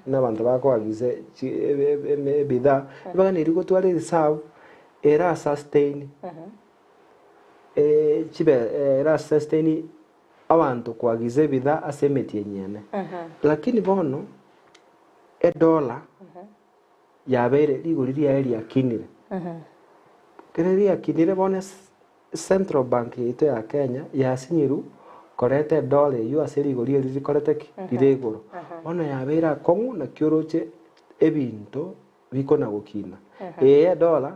n'abantu bakoagize bidha baganiri gutwara reserve era sustain era sustain abantu kwagize bidha asemeti nyene lakini bono $1 yabere liguriria area kinire kereria kinire bono Central Bank yetu ya Kenya yasinyiru korete $1 yu asiriguriria rikorete kiregoro bono yabera kongu na kyoroche ebinto bikona gukina $1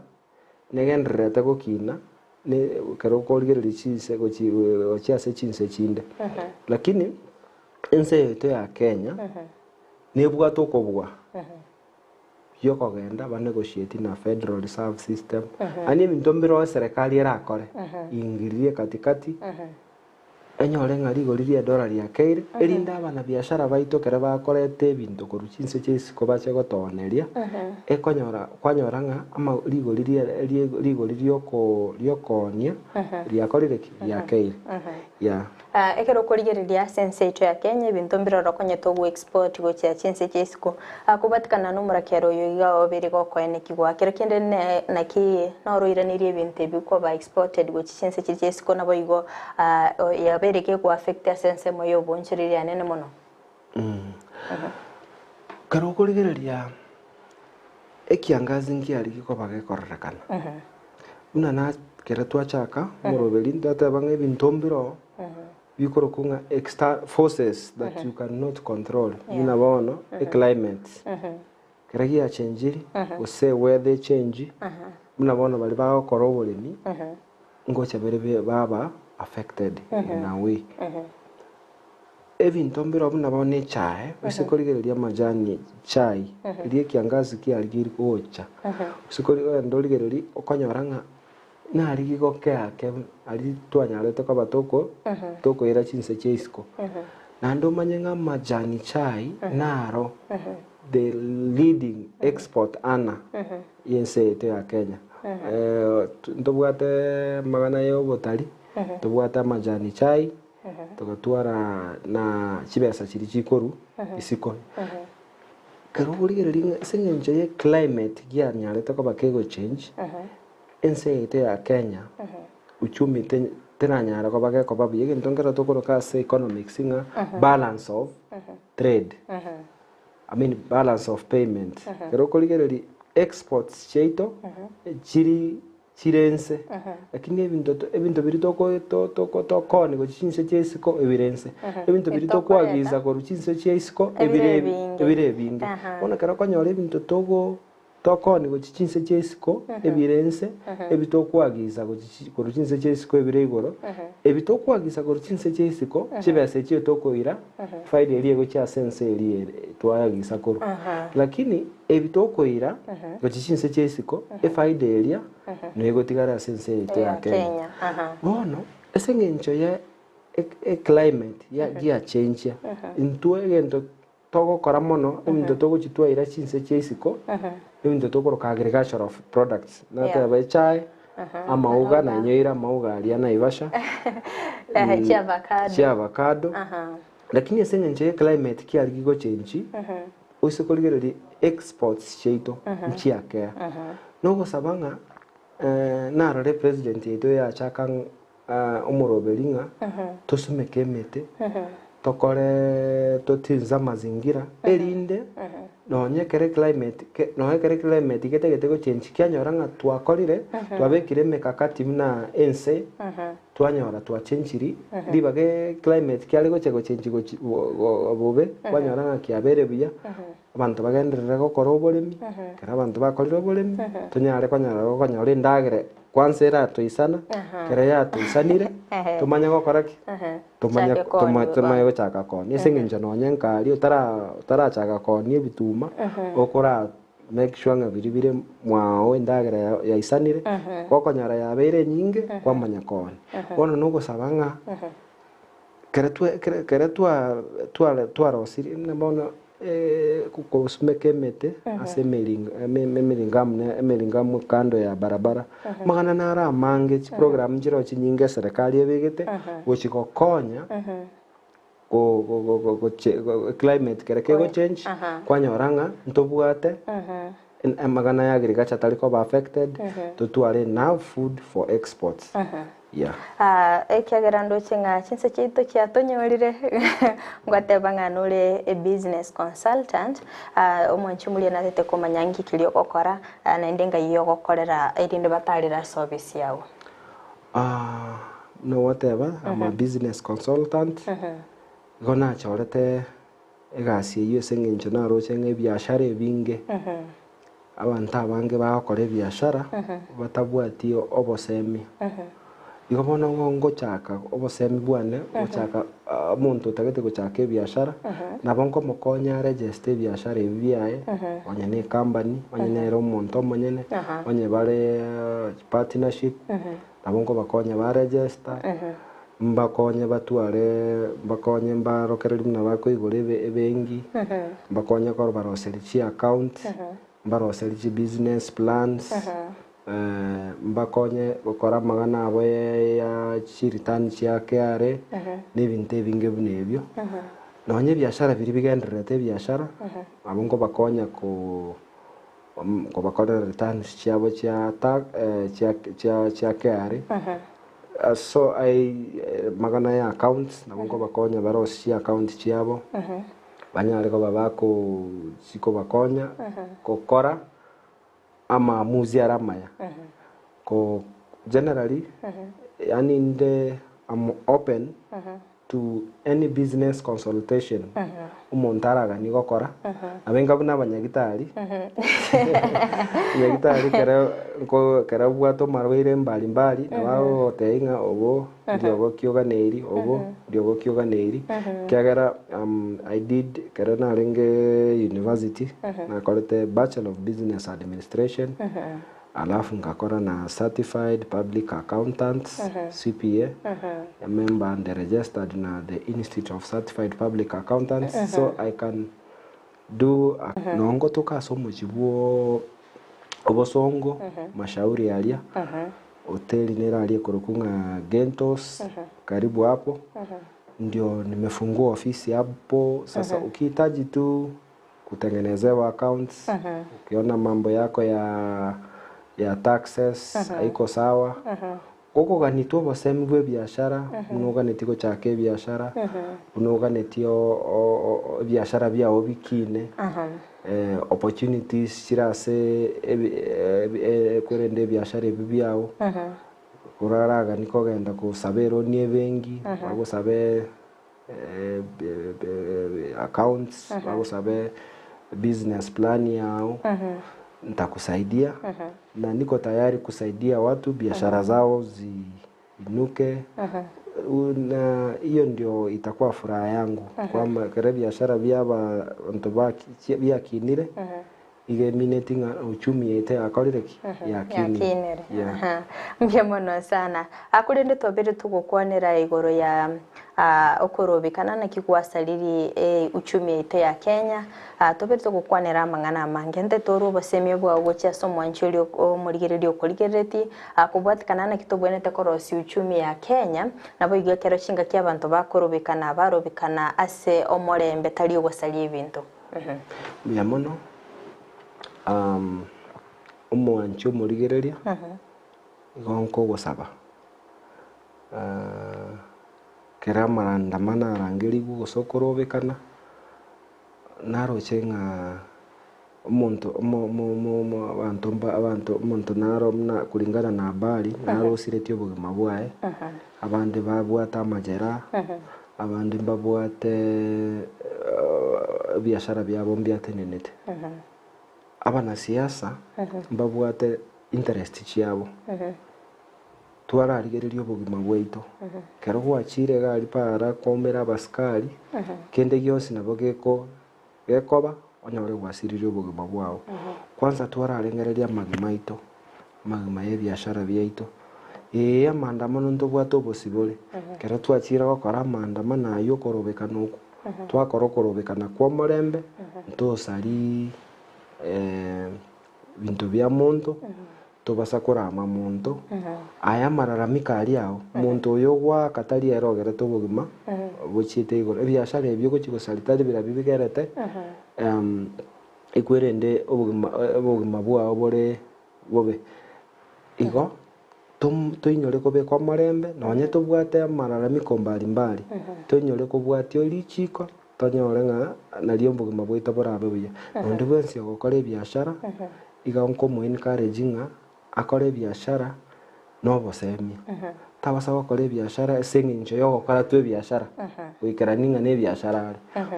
negenderete gukina ne kero korgereri chise gochiase chinse chinde lakini ense yetu ya Kenya nebwa tokobwa yokogenda ba negotiate na Federal Reserve System ani ebinto mbiro serikali erakore ingiririe katikati enyore ngari goririe $1 ya keire erinda abana biashara baitokera bakorete ebinto koruchinse chese ko bache gotoneria ekonyora kwanyoranga ama ligoririe ko lyokonia lyakorire ya keire ya ekero korigereria sense yetu ya Kenya ebinto mbiro rokonye to export gocha chinse chese ko akubatikana no murakero yoiga obere gokoene kigwa kero kende naki noroiranirie ebinto ebiko ba exported gocha chinse chese ko nabo igo ya bereke ku affect sense moyo bonchiriria nene mono karo korigereria ekiangazi ngiari giko bagekorrekana una na kera twachaka morobeli ndata bange ebinto mbiro bikorokunga extra forces that you cannot control bono climate keragia change use weather change bono bali bagokora oboremi ngocha bere baba affected in a way ebinto mbiro bono chai usikorigereria majani chai rie kiangazi kiarigiri gocha usikorigereria ndorigereri okonyoranga na arigo keake ari twanyarete kwa batoko toko era chinse cheisco na ndo manyenga majani chai naro the leading export ana yense yetu ya Kenya ndobwate magana yo botari tobwata majani chai tugatwara na chibesa chiri chikoru isiko karuburigereri sengenje ye climate gia nyarete kwa bakego change ense yetu ya Kenya uchumi tena nyara kwa bage kwa babu yege ntongera tokoro ka say economics inga balance of trade I mean balance of payment kero koligereri exports cheito chirense lakini ebinto biri toko ni gochinse chesiko ebirense ebinto biri tokwagiza ko ruchinse chesiko ebirebinge ona kero konyore ebinto toko ni gochinse chesiko ebirense ebitokwagiza ko ruchinse chesiko ebiregoro ebitokwagiza ko ruchinse chesiko chibese chyo tokoira faida eri ego cha sense eri twayagiza ko lakini ebitokoira gochinse chesiko faida eri nego tigara sense eri ya Kenya bono esengencho ya climate ya change into egento togo kora mono ebinto togo chitwa ira chinse chesiko ebinto togo ka agriculture of products na tebe chai amauga na nyoira mauga alia na ivasha avocado lakini esengenche climate kiari gigo change usikoligereri exports cheito nchiake nogo sabanga narore president yeto ya chaka umuroberinga tosumeke mete tokore totinza mazingira erinde nonye kere climate gete go change kyanyora nga twakorire twabekire mikakati mna ense twanyora twachenjiri libage climate kyali go change go bobe kwanyora nga kyabere buya abantu bagenderera gukora oboremi kera abantu bakorire oboremi tunyare konyora indagire kwanza era tuisana kera ya tuisanire tumanya gukora ki tumanya guchaka koni esengenja nonye nkari utarachaka koni ebituma okora make sure nga biribire mwao indagire ya isanire kokonyara yabeire nyinge kwamanya koni bono nugo sabanga kera twarosiri nabono kusumekemete ase emelingamu kando ya barabara magana nara mange program jiro chinyinge serikali ebegete gochikokonya climate kereke go change kwanyoranga ntobwate magana ya agriculture taliko ba affected tutware now food for exports. Ekiagerando chenga chinse chito kyatonyorire ngwateba nganule a business consultant omwanchi muri na tete komanyangi kilio kokora na ndenga iyo gokorera erinde batarira service yawo. No whatever, I'm a business consultant. Gona chorete egasi iyo sengencho na roche nge biashara ebinge. Abantu abange bakore biashara batabwatio obosemi. Igomona ngo chaka obosemi bwane ochaka muntu tagete guchaka biashara nabonko mukonya register biashara ebiyaye onye ne company onye ne ro muntu monyene onye bare partnership nabonko bakonya ba register mbakonye batware bakonye mbarokereri na bakoigore ebengi bakonye kor baroseri chi account baroseri business plans mbakonye gukora magana abo ya chiritani cia KRA n'ibintu binge bunebyo nonye biashara biri bigenderete biashara abongo bakonya ko bakora returns ciabo cia KRA so magana ya accounts nabongo bakonya barosi account ciabo banyare ko babako siko bakonya kokora ama muzi aramaya ko generally yani I'm open to any business consultation umontaraga ni gokora abenga buna banyagitari nyagitari kera bwato marwire mbali nabo teinga obo ndiogo kyoganeri kyagera I did kera na renge university na korete Bachelor of Business Administration alafu ngakora na certified public accountants CPA a member and registered na the Institute of Certified Public Accountants so I can do nongo toka somo chibuo obosongo mashauri alia hoteli nera alia kurukunga Gentos karibu hapo ndio nimefungua ofisi hapo sasa ukihitaji tu kutengenezewa accounts ukiona mambo yako ya taxes haiko sawa koko ganitwa bosemi bwe biashara unoga netiko chake biashara unoga netio biashara bya obikine opportunities chirase kurende biashara bibyao kuraraga niko genda kusabero nie bengi bagusabe accounts bagusabe business plan yao nitakusaidia na niko tayari kusaidia watu biashara zao ziinuke na hiyo ndio itakuwa furaha yangu kwamba kare biashara byaba bya kinire igeminating uchumi yete akorereki ya kinire mbyemono sana akurende tobere tugukwanira igoro ya okorobikana na kigwasaliri uchumi yete ya Kenya tobere tugukwanira amangana mangende toru bosemye bwa gocha somwanchiri omurigererio korigereti akubwatikana na kitobwenete korosi uchumi ya Kenya nabo igekero chinga kya abantu bakorobikana barobikana ase omorembe tali ogosali ibintu mbyemono omwancho murigereria gonko gosaba kera marandamana arangeri gusokorobekana narochenga abantu naromna kulingana na habari narosiretio bugima bwae abandi babwata amajera abandi babwate biashara byabo mbyatenenete abana siasa babwate interest cyabo twararigererio bugima bwaito kero gwachire gari para komera baskari kende gyose nabo gekoba onyore gwasiririo bugima bwao kwanza twararengereria magima ito magima ye biashara byaito amandamano ntobwato bosibole kero twachira gukora amandamano ayo korobekana uko twakorokorobekana kwa murembe ntosari bintu bya muntu tubasa kurama muntu aya mararamika ali aho muntu uyo gwa katali erogere tubugima buchite igoro biashara ebyo kuchigosalitari birabibigerete ikwerende obugima bwao bore bobe igo tuinyore kobe kwa marembe nonye tubwate amararamiko mbalimbali tuinyore kubwatio lichiko tonyore nga nalio bugima bwito borabe buya nonde bwensi gukora biashara iga nko encouraging akore biashara no bosemia tabasa gukora biashara esenginjo yo gukora twe biashara wikera ninga ne biashara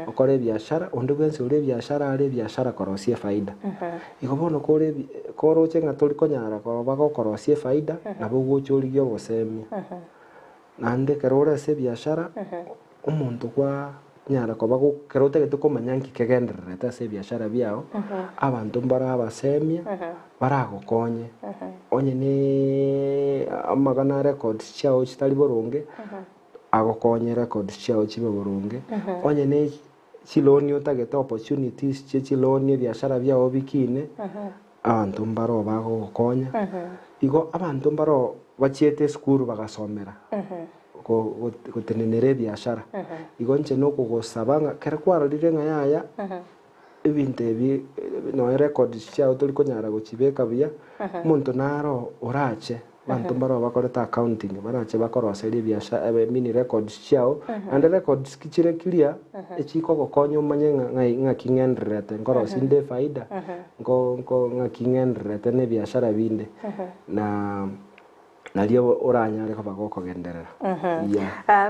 ukore biashara onde bwensi ure biashara korosie faida igo bono koro chenga tori konyara ko bagokorosie faida nabo gochorigyo bosemia nande kerora se biashara umuntu kwa nyara ko bago kerote getukomanya nkikegenderera tase biashara byao abantu mbara abasemia baragokonye onye ni amagana records cyao kitari borunge agokonye records cyao kibe borunge onye ni chiloni utageta opportunities chiloni biashara byao bikine abantu mbaro bagokonya igo abantu mbaro bachiete school bagasomera gutenenere biashara igo nche no kugosabanga kera kwararire nga yaya ibintu ebi no records cyao turi konyara gukibeka bya muntu naro orache bantu mbaro bakoreta accounting barache bakorosera biashara mini records cyao and records kichire clear echiko gokonyo manye nga kingendrete ngoro sinde faida ngo nga kingendrete ne biashara binde na nalio oranyare ko bagokogenderera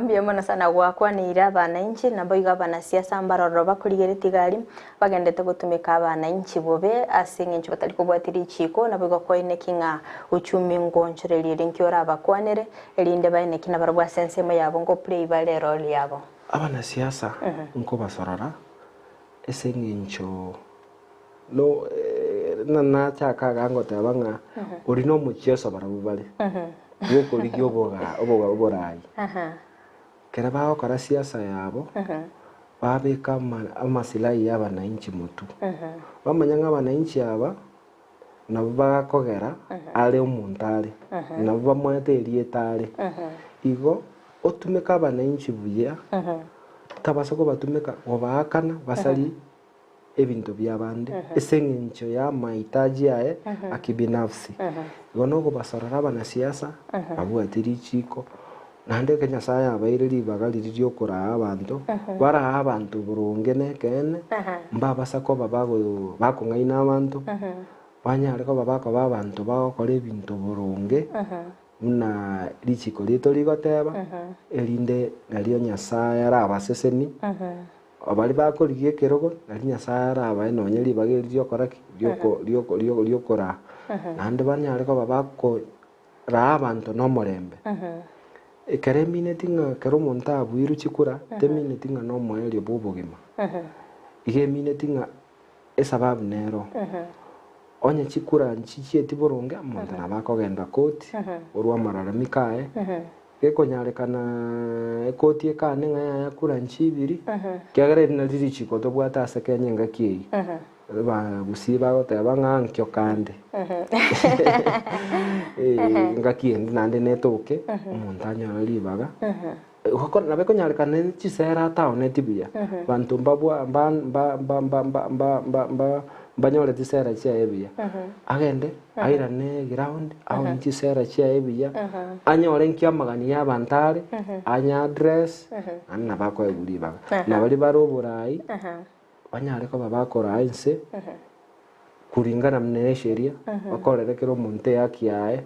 mbia mona sana gwakwa ni ira bana inchi nabo iga bana siasa mbaroro bakurigereti gari bagendete gutumika abana inchi bobe asinge inchi batari kubwatiri chiko nabo igakwaine kinga uchumi ngonchereri rinkora bakwanere elinde baine kina barwa sensemo yabo ngo play bale role yabo abana siasa nko basorora esinge incho no na chaka gango tabanga uri no mucheso barabubale yoko ligyo oborai kera bao kara siasa yabo babeka amasilahi y'abana inchi mutu bamanyanga abana inchi aba nabo bagakogera ale umuntale nabo bamwete tale igo otumeka abana inchi buya tabasako batumeka obakana basali ebintu byabande esengencho ya mahitaji yae akibinafsi gono go basarara abana siasa abwatiri chiko nande Kenya saya abairiri bagaliri okora abantu bara abantu burungene kene mbaba sako babago bakungaina abantu banyare ko babako babantu bakora ebintu burunge na lichiko lito ligoteba elinde nalio Nyasaye arabaseseni abali bakorigie kerogo nali Nyasaye arabaye nonyeri bagerio koraki liokora nande banyare ko babako rabantu no morembe ekere minetinga kero monta abwiru chikura teminetinga no moelio bobogima ige minetinga esababu nero onye chikura nchichieti boronge monta nabakogenda koti orwa mararamikae gekonyalekana ekoti ekane nga yakura nchibiri kyagere naliri chiko tobwata asekenye ngaki ba Gusii bagoteba ngankyo kande ngaki nande netoke umuntu anyalibaga hoko nabeko nyalekana chisera taone tibuya bantu mbabwa banyore tisera chia ebia agende airane ground au tisera chia ebia anyore nkiamagani ya bantare anya address anna bako eguri baga na bali baro burai banyare ko babakora Ense kuringana mne sheria bakorere kero monte yakiae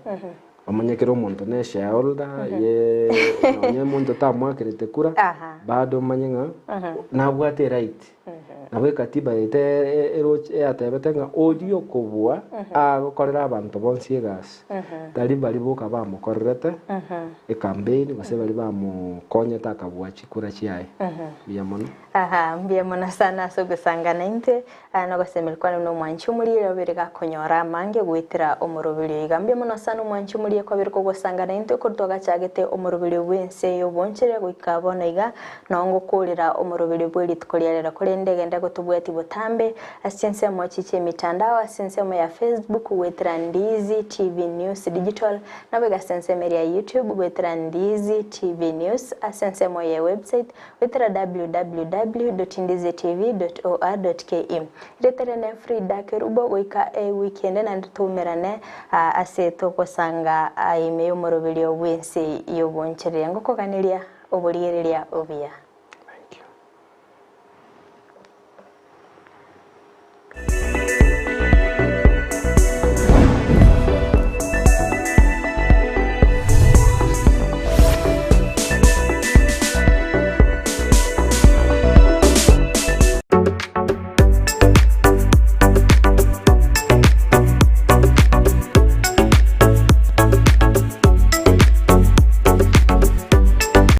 amanyekero omonto ne shareholder ye nonye muntu tamwakirite kura bado manyenga nabwate right nabwe katiba ite yatebetenga odio kubwa agokorera abantu bonsi egas tari bali boka bamukorerete e campaign base bali bamukonya takabwachi kura chiae biamono mbiamono sana so gusangana inte no gosemelkwana no mwanchu muri robirega konyora mange gwitira omurobiri gambye mono sana mwanchu muri ko birko gusangana inte ko toga chagete omurobiri wense yo bonchire gwikabona iga nongo kurira omurobiri bwiri tukolierera kolende genda gotubweti botambe asiense mo chiche mitandao asiense mo ya Facebook gwitira Ndizi TV News Digital na bega sense ya YouTube gwitira Ndizi TV News asiense mo ya website gwitira www.ndizitv.or.ke reterene Fridah Kerubo wika weekend na ntumerane aseto kosanga aime umurobiri wense yo bonchire ngo koganiria obuliereria obia